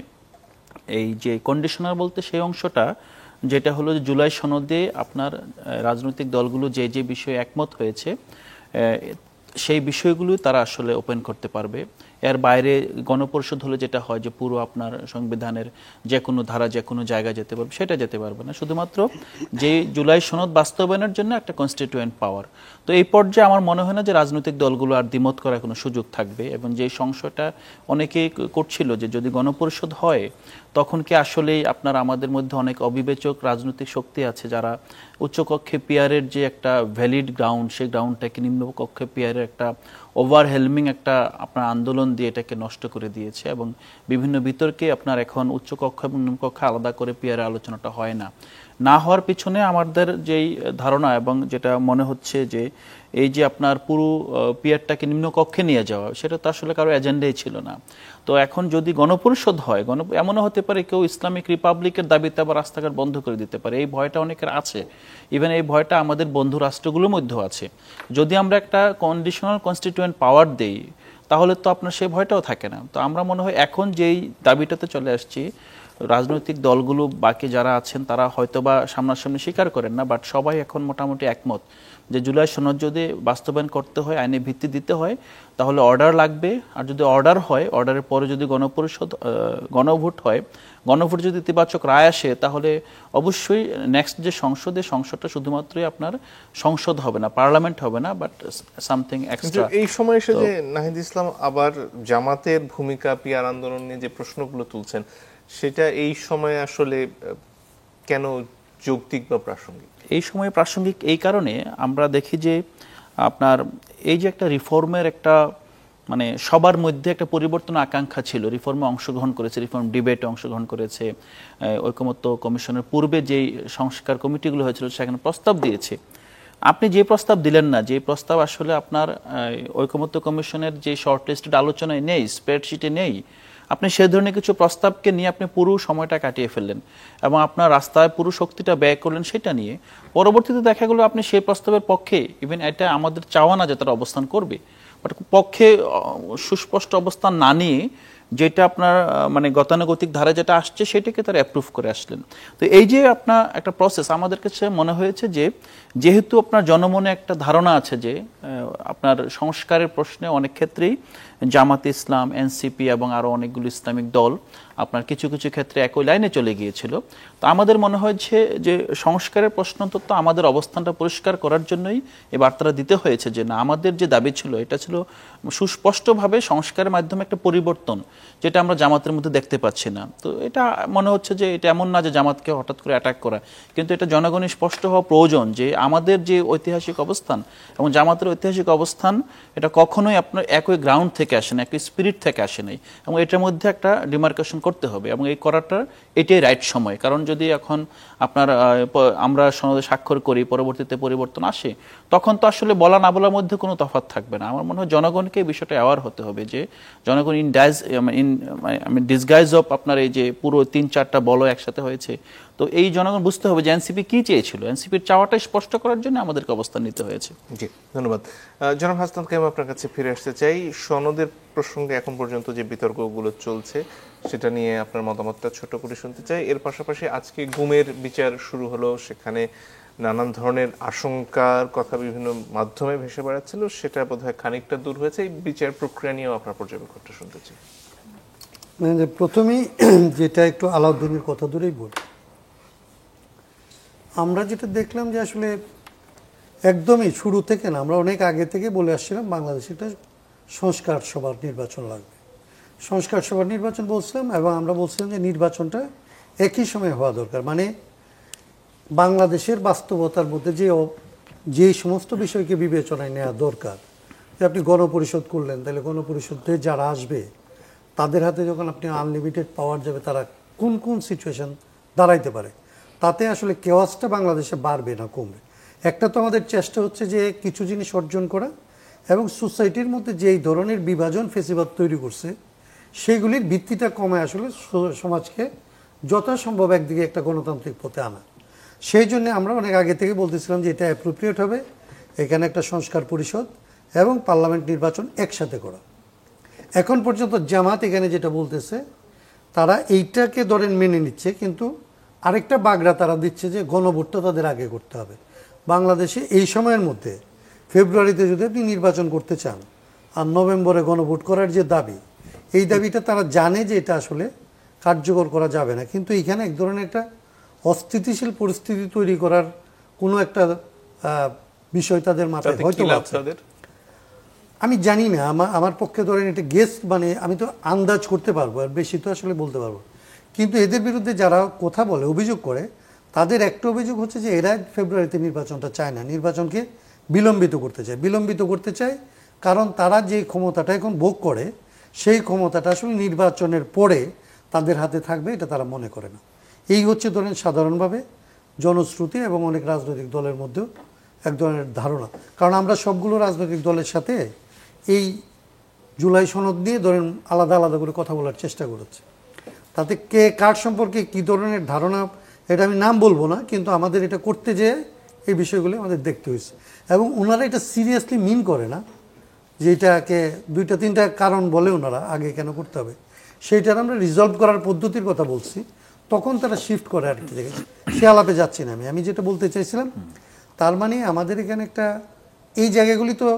এই যে কন্ডিশনাল বলতে সেই অংশটা যেটা হলো জুলাই সনদে আপনার রাজনৈতিক দলগুলো যে যে বিষয়ে একমত হয়েছে, সেই বিষয়গুলো তারা আসলে ওপেন করতে পারবে। এর বাইরে গণপরিষদ হলে যেটা হয় যে পুরো আপনার সংবিধানের যে কোনো ধারা যে কোনো জায়গায় যেতে পারবে, সেটা যেতে পারবে না, শুধুমাত্র যে জুলাই সনদ বাস্তবায়নের জন্য একটা কনস্টিটিউয়েন্ট পাওয়ার। তো এই পর্যায়ে আমার মনে হয় না যে রাজনৈতিক দলগুলো আর দ্বিমত করার কোনো সুযোগ থাকবে। এবং যে সংশয়টা অনেকেই করছিল যে যদি গণপরিষদ হয়, তখন কি আসলেই আপনার আমাদের মধ্যে অনেক অবিবেচক রাজনৈতিক শক্তি আছে যারা উচ্চকক্ষে পিয়ারের যে একটা ভ্যালিড গ্রাউন্ড, সেই গ্রাউন্ডটাকে নিম্নকক্ষে পিয়ারের একটা ওভারহেলমিং একটা আপনার আন্দোলন দিয়ে এটাকে নষ্ট করে দিয়েছে। এবং বিভিন্ন বিতর্কে আপনার এখন উচ্চকক্ষ এবং নিম্নকক্ষ আলাদা করে পিয়ারের আলোচনাটা হয় না হওয়ার পিছনে আমাদের যেই ধারণা এবং যেটা মনে হচ্ছে যে এই যে আপনার পুরো পিয়ারটাকে নিম্নকক্ষে নিয়ে যাওয়া, সেটা তো আসলে কারো এজেন্ডাই ছিল না। তো এখন যদি গণপরিষদ হয়, এমনও হতে পারে কেউ ইসলামিক রিপাবলিকের দাবিতে আবার রাস্তাঘাট বন্ধ করে দিতে পারে, এই ভয়টা অনেকের আছে। ইভেন এই ভয়টা আমাদের বন্ধু রাষ্ট্রগুলোর মধ্যেও আছে। যদি আমরা একটা কন্ডিশনাল কনস্টিটিউয়েন্ট পাওয়ার দেই, তাহলে তো আপনার সেই ভয়টাও থাকে না। তো আমরা মনে হয় এখন যেই দাবিটাতে চলে আসছি, রাজনৈতিক দলগুলো বাকি যারা আছেন তারা হয়তোবা সামনাসামনি স্বীকার করেন না, বাট সবাই এখন মোটামুটি একমত যে জুলাই সনদ যদি বাস্তবায়ন করতে হয়, আইনে ভিত্তি দিতে হয়, তাহলে অর্ডার লাগবে। আর যদি অর্ডার হয়, অর্ডারের পরে যদি গণভোট হয়, গণভোট যদি ইতিবাচক রায় আসে, তাহলে অবশ্যই নেক্সট যে সংসদটা শুধুমাত্রই আপনার সংসদ হবে না, পার্লামেন্ট হবে না, বাট সামথিং এক্সট্রা। এই সময় এসে যে নাহিদ ইসলাম আবার জামাতের ভূমিকা পিয়ার আন্দোলন নিয়ে যে প্রশ্নগুলো তুলছেন, সেটা এই সময় আসলে কেন যৌক্তিক বা প্রাসঙ্গিক? এই সময় প্রাসঙ্গিক এই কারণে আমরা দেখি যে আপনার এই যে একটা রিফর্মের একটা মানে সবার মধ্যে একটা পরিবর্তন আকাঙ্ক্ষা ছিল, রিফর্মে অংশগ্রহণ করেছে, রিফর্ম ডিবেটে অংশগ্রহণ করেছে, ঐকমত্য কমিশনের পূর্বে যেই সংস্কার কমিটিগুলো হয়েছিল সেখানে প্রস্তাব দিয়েছে। আপনি যে প্রস্তাব দিলেন না, যে প্রস্তাব আসলে আপনার ঐকমত্য কমিশনের যে শর্ট লিস্টেড আলোচনায় নেই, স্প্রেডশিটে নেই, আপনি সে ধরনের কিছু প্রস্তাবকে নিয়ে আপনি পুরো সময়টা কাটিয়ে ফেললেন এবং আপনার রাস্তায় পুরো শক্তিটা ব্যয় করলেন সেটা নিয়ে। পরবর্তীতে দেখা গেলো আপনি সেই প্রস্তাবের পক্ষে, ইভেন এটা আমাদের চাওয়া না যে তারা অবস্থান করবে, বাট পক্ষে সুস্পষ্ট অবস্থান না নিয়ে যেটা আপনার মানে গতানুগতিক ধারা যেটা আসছে সেটাকে তারা অ্যাপ্রুভ করে আসলেন। তো এই যে আপনার একটা প্রসেস, আমাদের কাছে মনে হয়েছে যে যেহেতু আপনার জনমনে একটা ধারণা আছে যে আপনার সংস্কারের প্রশ্নে অনেক ক্ষেত্রেই জামাত ইসলাম, এনসিপি এবং আরও অনেকগুলো ইসলামিক দল আপনার কিছু কিছু ক্ষেত্রে একই লাইনে চলে গিয়েছিল। তো আমাদের মনে হয়েছে যে সংস্কারের প্রশ্ন তো আমাদের অবস্থানটা পরিষ্কার করার জন্যই এই বার্তাটা দিতে হয়েছে যে না, আমাদের যে দাবি ছিল এটা ছিল সুস্পষ্টভাবে সংস্কারের মাধ্যমে একটা পরিবর্তন, যেটা আমরা জামাতের মধ্যে দেখতে পাচ্ছি না। তো এটা মনে হচ্ছে যে এটা এমন না যে জামাতকে হঠাৎ করে অ্যাটাক করা, কিন্তু এটা জনগণের স্পষ্ট হওয়া প্রয়োজন যে আমাদের যে ঐতিহাসিক অবস্থান এবং জামাতের ঐতিহাসিক অবস্থান এটা কখনোই আপনার একই গ্রাউন্ড থেকে আসে না, একই স্পিরিট থেকে আসে নাই, এবং এটার মধ্যে একটা ডিমার্কেশন করতে হবে এবং এই করাটা এটাই রাইট সময়। কারণ যদি এখন আপনার আমরা সনদে স্বাক্ষর করি, পরবর্তীতে পরিবর্তন আসে, তখন তো আসলে বলা না বলার মধ্যে কোনো তফাৎ থাকবে না। আমার মনে হয় জনগণকে এই বিষয়টা অ্যাওয়ার হতে হবে যে জনগণ ডিসগাইজ অফ আপনার এই যে পুরো 3-4টা বলয় একসাথে হয়েছে, তো এই জনগণ বুঝতে হবে যে এনসিপি কি চেয়েছিল, এনসিপির চাওয়াটাই স্পষ্ট করার জন্য আমাদেরকে অবস্থান নিতে হয়েছে। জি, ধন্যবাদ। জনাব হাসনাত কাইম, আপনার কাছে ফিরে আসতে চাই। সনদের প্রসঙ্গে এখন পর্যন্ত যে বিতর্কগুলো চলছে সেটা নিয়ে আপনার মতামতটা ছোট করে শুনতে চাই। এর পাশাপাশি আজকে গুমের বিচার শুরু হলো, সেখানে নানান ধরনের আশঙ্কার কথা বিভিন্ন মাধ্যমে ভেসে বেড়াচ্ছিল, সেটা বোধহয় খানিকটা দূর হয়েছে। এই বিচার প্রক্রিয়া নিয়েও আপনার পর্যবেক্ষণটা শুনতে চাই। মানে প্রথমেই যেটা একটু আলাউদ্দিনের কথা ধরেই বলি, আমরা যেটা দেখলাম যে আসলে একদমই শুরু থেকে না, আমরা অনেক আগে থেকে বলে আসছিলাম বাংলাদেশে একটা সংস্কার সভার নির্বাচন লাগবে, সংস্কার সভার নির্বাচন বলছিলাম, এবং আমরা বলছিলাম যে নির্বাচনটা একই সময় হওয়া দরকার। মানে বাংলাদেশের বাস্তবতার মধ্যে যে সমস্ত বিষয়কে বিবেচনায় নেওয়া দরকার, যে আপনি গণপরিষদ করলেন, তাহলে গণপরিষদে যারা আসবে তাদের হাতে যখন আপনি আনলিমিটেড পাওয়ার যাবে, তারা কোন কোন সিচুয়েশন দাঁড়াইতে পারে, তাতে আসলে কেওয়াসটা বাংলাদেশে বাড়বে না কমবে। একটা তো আমাদের চেষ্টা হচ্ছে যে কিছু জিনিস অর্জন করা, এবং সোসাইটির মধ্যে যেই ধরনের বিভাজন ফেসিবাদ তৈরি করছে সেইগুলির ভিত্তিটা কমায় আসলে সমাজকে যথাসম্ভব একদিকে একটা গণতান্ত্রিক পথে আনা। সেই জন্য আমরা অনেক আগে থেকে বলতেছিলাম যে এটা অ্যাপ্রোপ্রিয়েট হবে এখানে একটা সংস্কার পরিষদ এবং পার্লামেন্ট নির্বাচন একসাথে করা। এখন পর্যন্ত জামাত এখানে যেটা বলতেছে, তারা এইটাকে ধরেন মেনে নিচ্ছে, কিন্তু আরেকটা বাগড়া তারা দিচ্ছে যে গণভোটটা তাদের আগে করতে হবে। বাংলাদেশে এই সময়ের মধ্যে ফেব্রুয়ারিতে যদি আপনি নির্বাচন করতে চান আর নভেম্বরে গণভোট করার যে দাবি, এই দাবিটা তারা জানে যে এটা আসলে কার্যকর করা যাবে না, কিন্তু এখানে এক ধরনের একটা অস্থিতিশীল পরিস্থিতি তৈরি করার কোনো একটা বিষয় তাদের মাথায় হয়তো আছে। আমি জানি না, আমার পক্ষে ধরেন এটা গেস, মানে আমি তো আন্দাজ করতে পারবো, আর বেশি তো আসলে বলতে পারবো। কিন্তু এদের বিরুদ্ধে যারা কথা বলে, অভিযোগ করে, তাদের একটা অভিযোগ হচ্ছে যে এরা ফেব্রুয়ারিতে নির্বাচনটা চায় না, নির্বাচনকে বিলম্বিত করতে চায়। বিলম্বিত করতে চায় কারণ তারা যে ক্ষমতাটা এখন ভোগ করে সেই ক্ষমতাটা আসলে নির্বাচনের পরে তাদের হাতে থাকবে, এটা তারা মনে করে না। এই হচ্ছে ধরেন সাধারণভাবে জনশ্রুতি এবং অনেক রাজনৈতিক দলের মধ্যেও এক ধরনের ধারণা। কারণ আমরা সবগুলো রাজনৈতিক দলের সাথে এই জুলাই সনদ নিয়ে ধরেন আলাদা আলাদা করে কথা বলার চেষ্টা করেছে, তাতে কে কার সম্পর্কে কী ধরনের ধারণা এটা আমি নাম বলবো না, কিন্তু আমাদের এটা করতে যেয়ে এই বিষয়গুলো আমাদের দেখতে হয়েছে। এবং ওনারা এটা সিরিয়াসলি মিন করে না, যে এটাকে 2-3টা কারণ বলে ওনারা আগে কেন করতে হবে, সেইটার আমরা রিজলভ করার পদ্ধতির কথা বলছি, তখন তারা শিফট করে আরেকটা জায়গায়। সে আলাপে যাচ্ছি না আমি যেটা বলতে চাইছিলাম, তার মানে আমাদের এখানে একটা এই জায়গাগুলি তো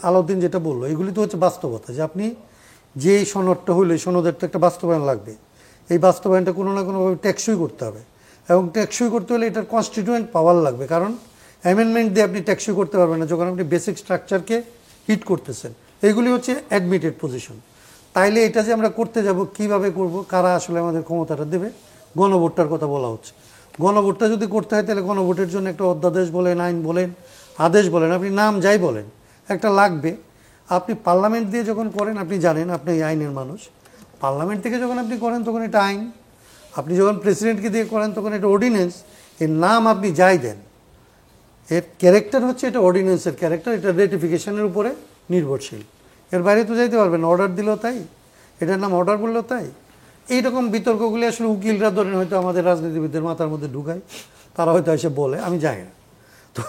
আলাউদ্দিন যেটা বললো, এগুলি তো হচ্ছে বাস্তবতা, যে আপনি যে সনদটা হইলে সনদের তো একটা বাস্তবায়ন লাগবে, এই বাস্তবায়নটা কোনো না কোনোভাবে টেকসই করতে হবে, এবং টেকসই করতে হলে এটার কনস্টিটিউয়েন্ট পাওয়ার লাগবে। কারণ অ্যামেন্ডমেন্ট দিয়ে আপনি টেকসই করতে পারবেন না যখন আপনি বেসিক স্ট্রাকচারকে হিট করতেছেন। এইগুলি হচ্ছে অ্যাডমিটেড পজিশন। তাইলে এটা যে আমরা করতে যাব, কিভাবে করব, কারা আসলে আমাদের ক্ষমতাটা দেবে, গণভোটটার কথা বলা হচ্ছে। গণভোটটা যদি করতে হয় তাহলে গণভোটের জন্য একটা অধ্যাদেশ বলেন, আইন বলেন, আদেশ বলেন, আপনি নাম যাই বলেন, একটা লাগবে। আপনি পার্লামেন্ট দিয়ে যখন করেন, আপনি জানেন আপনি এই আইনের মানুষ, পার্লামেন্ট থেকে যখন আপনি করেন তখন এটা আইন, আপনি যখন প্রেসিডেন্টকে দিয়ে করেন তখন এটা অর্ডিন্যান্স। এর নাম আপনি যাই দেন, এর ক্যারেক্টার হচ্ছে এটা অর্ডিন্যান্সের ক্যারেক্টার, এটা রেটিফিকেশনের উপরে নির্ভরশীল। এর বাইরে তো যাইতে পারবেন, অর্ডার দিলেও তাই, এটার নাম অর্ডার বললেও তাই। এইরকম বিতর্কগুলি আসলে উকিলরা ধরেন হয়তো আমাদের রাজনীতিবিদদের মাথার মধ্যে ঢুকায়, তারা হয়তো এসে বলে, আমি জানি না। তো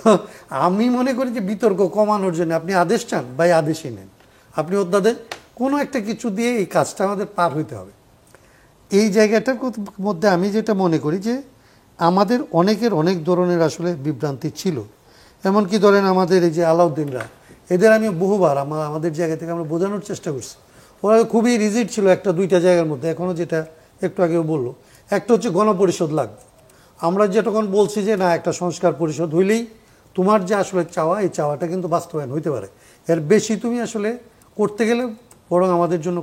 আমি মনে করি যে বিতর্ক কমানোর জন্য আপনি আদেশ চান, ভাই আদেশই নেন, আপনি অধ্যাদেশ কোনো একটা কিছু দিয়ে এই কাজটা আমাদের পার হইতে হবে। এই জায়গাটার মধ্যে আমি যেটা মনে করি যে আমাদের অনেকের অনেক ধরনের আসলে বিভ্রান্তি ছিল। এমনকি ধরেন আমাদের এই যে আলাউদ্দিনরা, এদের আমি বহুবার আমাদের জায়গা থেকে আমরা বোঝানোর চেষ্টা করছি, ওরা খুবই রিজিড ছিল একটা দুইটা জায়গার মধ্যে, এখনও যেটা একটু আগেও বললো, একটা হচ্ছে গণপরিষদ লাগবে। আমরা যেটুকুন বলছি যে না একটা সংস্কার পরিষদ হইলেই তোমার যে আসলে চাওয়া, এই চাওয়াটা কিন্তু বাস্তবায়ন হইতে পারে। এর বেশি তুমি আসলে করতে গেলে বরং আমাদের জন্য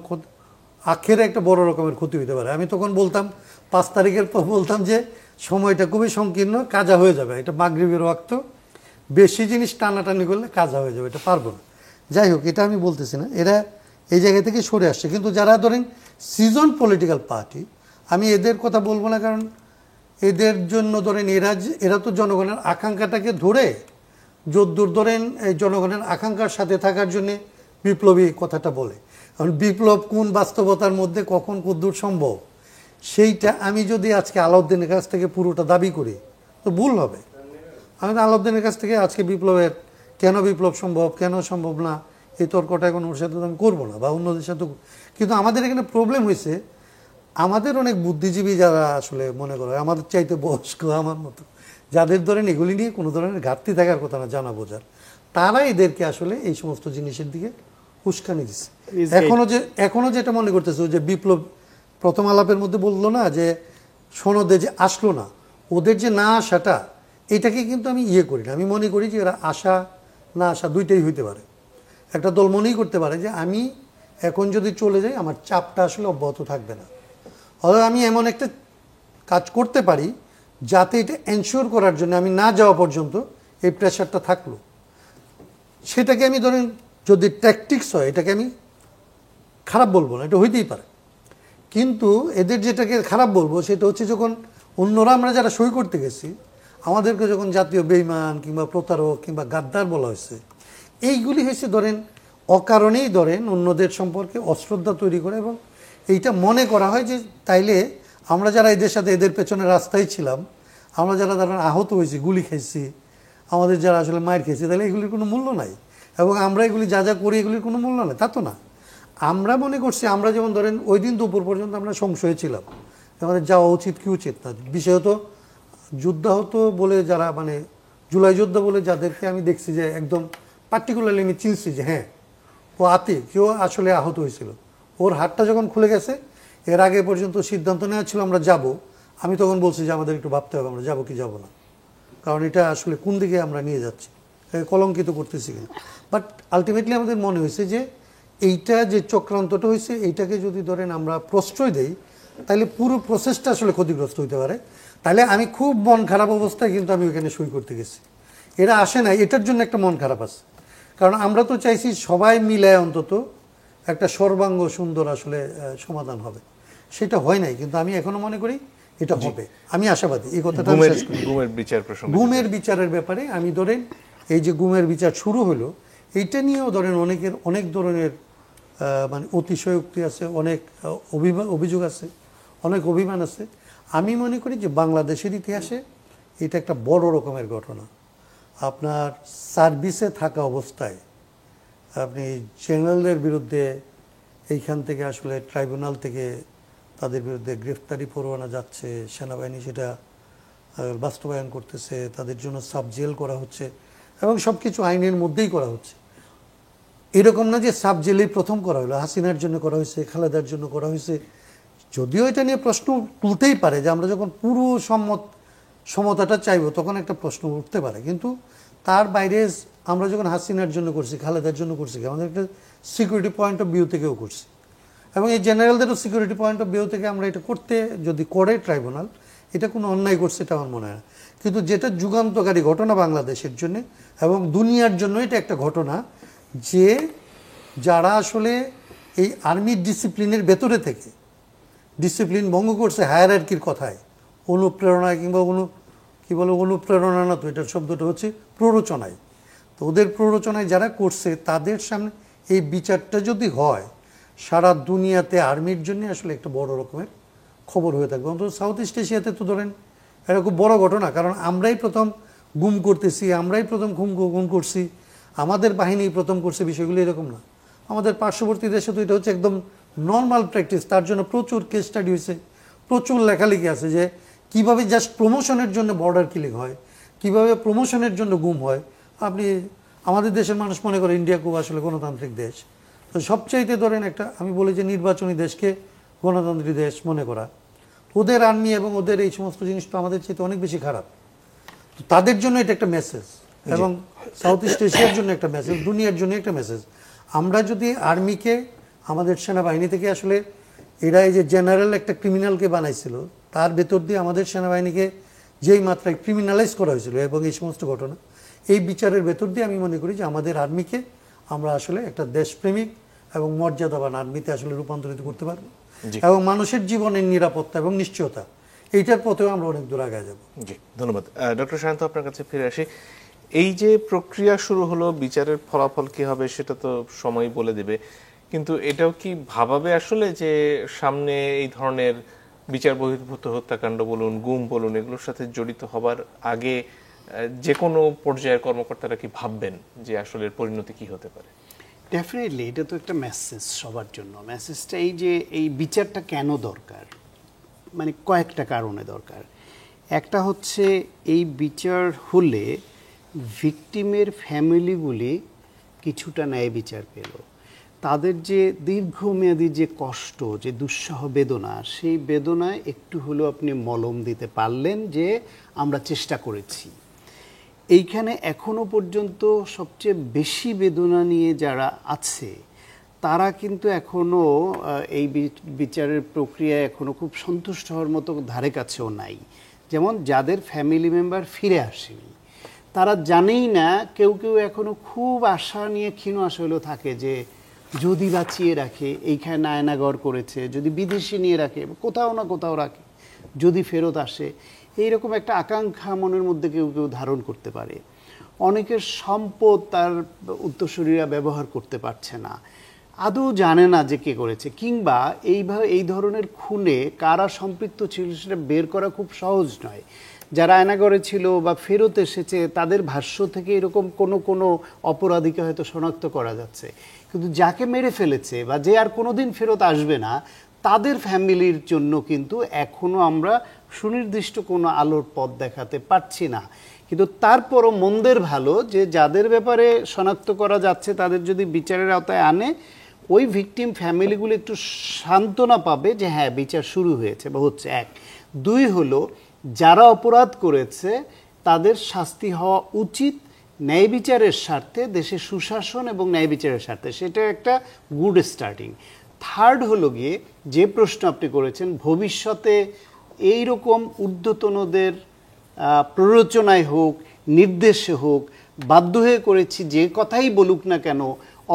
আখেরে একটা বড় রকমের ক্ষতি হইতে পারে। আমি তখন বলতাম 5 তারিখের পর বলতাম যে সময়টা খুবই সংকীর্ণ, কাজা হয়ে যাবে, এটা মাগরিবের ওয়াক্ত, বেশি জিনিস টানাটানি করলে কাজা হয়ে যাবে, এটা পারবো না। যাই হোক, এটা আমি বলতেছি না, এরা এই জায়গা থেকে সরে আসছে। কিন্তু যারা ধরেন সিজন পলিটিক্যাল পার্টি, আমি এদের কথা বলবো না, কারণ এদের জন্য ধরেন এরা তো জনগণের আকাঙ্ক্ষাটাকে ধরে যদ্দূর ধরেন এই জনগণের আকাঙ্ক্ষার সাথে থাকার জন্য বিপ্লবী কথাটা বলে। কারণ বিপ্লব কোন বাস্তবতার মধ্যে কখন কদ্দূর সম্ভব, সেইটা আমি যদি আজকে আলাউদ্দিনের কাছ থেকে পুরোটা দাবি করি তো ভুল হবে। আমি তো আলাউদ্দিনের কাছ থেকে আজকে বিপ্লবের কেন বিপ্লব সম্ভব কেন সম্ভব না এই তর্কটা এখন ওর সাথে আমি করবো না, বা অন্যদের সাথে। কিন্তু আমাদের এখানে প্রবলেম হয়েছে, আমাদের অনেক বুদ্ধিজীবী যারা আসলে মনে করে আমাদের চাইতে বয়স্ক আমার মতো, যাদের ধরেন এগুলি নিয়ে কোনো ধরনের ঘাটতি থাকার কথা না জানা বোঝার, তারা এদেরকে আসলে এই সমস্ত জিনিসের দিকে উস্কানি দিচ্ছে। এখনো যেটা মনে করতেছে যে বিপ্লব প্রথম আলাপের মধ্যে বললো না যে সনদে যে আসলো না, ওদের যে না আসাটা, এটাকে কিন্তু আমি করি না। আমি মনে করি যে এরা আসা না আসা দুইটাই হইতে পারে। একটা দল মনেই করতে পারে যে আমি এখন যদি চলে যাই আমার চাপটা আসলে অব্যাহত থাকবে না, অথবা আমি এমন একটা কাজ করতে পারি যাতে এটা এনশিওর করার জন্য আমি না যাওয়া পর্যন্ত এই প্রেশারটা থাকলো। সেটাকে আমি ধরেন যদি ট্যাকটিক্স হয় এটাকে আমি খারাপ বলবো না, এটা হইতেই পারে। কিন্তু এদের যেটাকে খারাপ বলবো সেটা হচ্ছে যখন অন্যরা আমরা যারা সই করতে গেছি আমাদেরকে যখন জাতীয় বেঈমান কিংবা প্রতারক কিংবা গাদ্দার বলা হয়েছে, এইগুলি হয়েছে ধরেন অকারণেই ধরেন অন্যদের সম্পর্কে অশ্রদ্ধা তৈরি করে, এবং এইটা মনে করা হয় যে তাইলে আমরা যারা এদের সাথে এদের পেছনে রাস্তায় ছিলাম, আমরা যারা ধরেন আহত হয়েছি, গুলি খাইছি, আমাদের যারা আসলে মায়ের খেয়েছি, তাহলে এগুলির কোনো মূল্য নাই, এবং আমরা এগুলি যা যা করি এগুলির কোনো মূল্য নাই, তা তো না। আমরা মনে করছি আমরা যেমন ধরেন ওই দিন দুপুর পর্যন্ত আমরা সংশয়ে ছিলাম আমাদের যাওয়া উচিত কি উচিত না, বিশেষত যুদ্ধাহত বলে যারা মানে জুলাই যোদ্ধা বলে যাদেরকে আমি দেখছি যে একদম পার্টিকুলারলি আমি চিনছি যে হ্যাঁ ও আতিক, কেউ আসলে আহত হয়েছিল, ওর হাতটা যখন খুলে গেছে, এর আগে পর্যন্ত সিদ্ধান্ত নেওয়া ছিল আমরা যাব, আমি তখন বলছি যে আমাদের একটু ভাবতে হবে আমরা যাবো কি যাব না, কারণ এটা আসলে কোন দিকে আমরা নিয়ে যাচ্ছি, কলঙ্কিত করতেছি কিনা। বাট আলটিমেটলি আমাদের মনে হয়েছে যে এইটা যে চক্রান্তটা হয়েছে এইটাকে যদি ধরেন আমরা প্রশ্রয় দেই তাহলে পুরো প্রসেসটা আসলে ক্ষতিগ্রস্ত হইতে পারে। তাহলে আমি খুব মন খারাপ অবস্থায় কিন্তু আমি ওইখানে সই করতে গেছি, এরা আসে না, এটার জন্য একটা মন খারাপ আছে। কারণ আমরা তো চাইছি সবাই মিলে অন্তত একটা সর্বাঙ্গ সুন্দর আসলে সমাধান হবে, সেটা হয় নাই। কিন্তু আমি এখনো মনে করি এটা হবে, আমি আশাবাদী। এই কথাটা গুমের বিচারের ব্যাপারে আমি ধরেন এই যে গুমের বিচার শুরু হলো এইটা নিয়েও ধরেন অনেক ধরনের মানে অতিশয়োক্তি আছে, অনেক অভিযোগ আছে, অনেক অভিমান আছে। আমি মনে করি যে বাংলাদেশের ইতিহাসে এটা একটা বড় রকমের ঘটনা। আপনার সার্ভিসে থাকা অবস্থায় আপনি জেনারেলদের বিরুদ্ধে এইখান থেকে আসলে ট্রাইব্যুনাল থেকে তাদের বিরুদ্ধে গ্রেফতারি পরোয়ানা যাচ্ছে, সেনাবাহিনী সেটা বাস্তবায়ন করতেছে, তাদের জন্য সাব জেল করা হচ্ছে, এবং সব কিছু আইনের মধ্যেই করা হচ্ছে। এরকম না যে সাব জেলেই প্রথম করা হলো, হাসিনার জন্য করা হয়েছে, খালেদার জন্য করা হয়েছে। যদিও এটা নিয়ে প্রশ্ন তুলতেই পারে যে আমরা যখন পুরো সমতাটা চাইবো তখন একটা প্রশ্ন উঠতে পারে, কিন্তু তার বাইরে আমরা যখন হাসিনার জন্য করছি, খালেদার জন্য করছি, আমাদের একটা সিকিউরিটি পয়েন্ট অফ ভিউ থেকেও করছি, এবং এই জেনারেলদেরও সিকিউরিটি পয়েন্ট অফ ভিউ থেকে আমরা এটা করতে যদি করে ট্রাইব্যুনাল, এটা কোনো অন্যায় করছে এটা আমার মনে হয় না। কিন্তু যেটা যুগান্তকারী ঘটনা বাংলাদেশের জন্য এবং দুনিয়ার জন্য, এটা একটা ঘটনা যে যারা আসলে এই আর্মির ডিসিপ্লিনের ভেতরে থেকে ডিসিপ্লিন ভঙ্গ করছে হায়ারার্কির কথায়, অনুপ্রেরণায় কিংবা অনুপ্রেরণা না, তো এটার শব্দটা হচ্ছে প্ররোচনায়। তো ওদের প্ররোচনায় যারা করছে তাদের সামনে এই বিচারটা যদি হয়, সারা দুনিয়াতে আর্মির জন্য আসলে একটা বড় রকমের খবর হয়ে থাকবে। অন্তত সাউথ ইস্ট এশিয়াতে তো ধরেন এটা খুব বড় ঘটনা, কারণ আমরাই প্রথম গুম করতেছি, আমরাই প্রথম গুম করছি, আমাদের বাহিনী প্রথম করছে, বিষয়গুলো এরকম না। আমাদের পার্শ্ববর্তী দেশে তো এটা হচ্ছে একদম নর্মাল প্র্যাকটিস। তার জন্য প্রচুর কেস স্টাডি হয়েছে, প্রচুর লেখালেখি আছে যে কিভাবে জাস্ট প্রমোশনের জন্য বর্ডার কিলিং হয়, কিভাবে প্রমোশনের জন্য গুম হয়। আপনি আমাদের দেশের মানুষ মনে করে ইন্ডিয়া খুব আসলে গণতান্ত্রিক দেশ, তো তো সবচাইতে ধরেন একটা আমি বলি যে নির্বাচনী দেশকে গণতান্ত্রিক দেশ মনে করা, ওদের আর্মি এবং ওদের এই সমস্ত জিনিস তো আমাদের চাইতে অনেক বেশি খারাপ। তো তাদের জন্য এটা একটা মেসেজ, এবং সাউথ ইস্ট এশিয়ার জন্য একটা মেসেজ, দুনিয়ার জন্য একটা মেসেজ। আমরা যদি আর্মিকে আমাদের সেনাবাহিনী থেকে আসলে এরা এই যে জেনারেল একটা ক্রিমিনালকে বানাইছিল, তার ভেতর দিয়ে আমাদের সেনাবাহিনীকে যেই মাত্রায় ক্রিমিনালাইজ করা হয়েছিল এবং এই সমস্ত ঘটনা, এই বিচারের ভেতর দিয়ে আমি মনে করি যে আমাদের আর্মিকে আমরা আসলে একটা দেশপ্রেমিক এবং মর্যাদাবান আর্মিতে আসলে রূপান্তরিত করতে পারবো, এবং মানুষের জীবনের নিরাপত্তা এবং নিশ্চয়তা এইটার পথেও আমরা অনেক দূর আগে যাব। জি, ধন্যবাদ। ডক্টর শান্ত, আপনার কাছে ফিরে আসি। এই যে প্রক্রিয়া শুরু হলো, বিচারের ফলাফল কি হবে সেটা তো সময় বলে দেবে, কিন্তু এটাও কি ভাবাবে আসলে যে সামনে এই ধরনের বিচার বহির্ভূত হত্যাকাণ্ড বলুন, গুম বলুন, এগুলোর সাথে জড়িত হবার আগে যে কোনো পর্যায়ের কর্মকর্তারা কি ভাববেন যে আসলে এর পরিণতি কি হতে পারে? ডেফিনেটলি এটা তো একটা মেসেজ সবার জন্য। মেসেজটা এই যে এই বিচারটা কেন দরকার, মানে কয়েকটা কারণে দরকার। একটা হচ্ছে এই বিচার হলে ভিকটিমের ফ্যামিলিগুলি কিছুটা ন্যায় বিচার পেল। তাদের যে দীর্ঘমেয়াদী যে কষ্ট, যে দুঃসহ বেদনা, সেই বেদনায় একটু হলেও আপনি মলম দিতে পারলেন যে আমরা চেষ্টা করেছি। এইখানে এখনো পর্যন্ত সবচেয়ে বেশি বেদনা নিয়ে যারা আছে তারা কিন্তু এখনো এই বিচারের প্রক্রিয়ায় এখনো খুব সন্তুষ্ট হওয়ার মতো ধারে কাছেও নাই। যেমন যাদের ফ্যামিলি মেম্বার ফিরে আসেনি, তারা জানেই না, কেউ কেউ এখনো খুব আশা নিয়ে ক্ষীণ আশা হলেও থাকে যে যদি বাঁচিয়ে রাখে, এইখানে নায়নাগর করেছে, যদি বিদেশে নিয়ে রাখে, কোথাও না কোথাও রাখে, যদি ফেরত আসে, এইরকম একটা আকাঙ্ক্ষা মনের মধ্যে কেউ কেউ ধারণ করতে পারে। অনেকের সম্পদ তার উত্তরসূরিরা ব্যবহার করতে পারছে না, আদৌ জানে না যে কে করেছে, কিংবা এইভাবে এই ধরনের খুনে কারা সম্পৃক্ত ছিল সেটা বের করা খুব সহজ নয়। যারা আয়নাগরে ছিল বা ফেরত এসেছে তাদের ভাষ্য থেকে এরকম কোনো অপরাধীকে হয়তো শনাক্ত করা যাচ্ছে, কিন্তু যাকে মেরে ফেলেছে বা যে আর কোনোদিন ফেরত আসবে না, তাদের ফ্যামিলির জন্য কিন্তু এখনো আমরা সুনির্দিষ্ট কোনো আলোর পথ দেখাতে পারছি না। কিন্তু তারপরও মন্দের ভালো যে যাদের ব্যাপারে শনাক্ত করা যাচ্ছে তাদের যদি বিচারের আওতায় আনে, ওই ভিকটিম ফ্যামিলিগুলো একটু সান্ত্বনা পাবে যে হ্যাঁ বিচার শুরু হয়েছে বা হচ্ছে। এক, দুই হলো যারা অপরাধ করেছে তাদের শাস্তি হওয়া উচিত ন্যায় বিচারের স্বার্থে, দেশের সুশাসন এবং ন্যায় বিচারের স্বার্থে। সেটা একটা গুড স্টার্টিং। থার্ড হলো গিয়ে যে প্রশ্ন আপনি করেছেন, ভবিষ্যতে এই রকম ঊর্ধ্বতনদের প্ররোচনায় হোক, নির্দেশে হোক, বাধ্য হয়ে করেছি যে কথাই বলুক না কেন,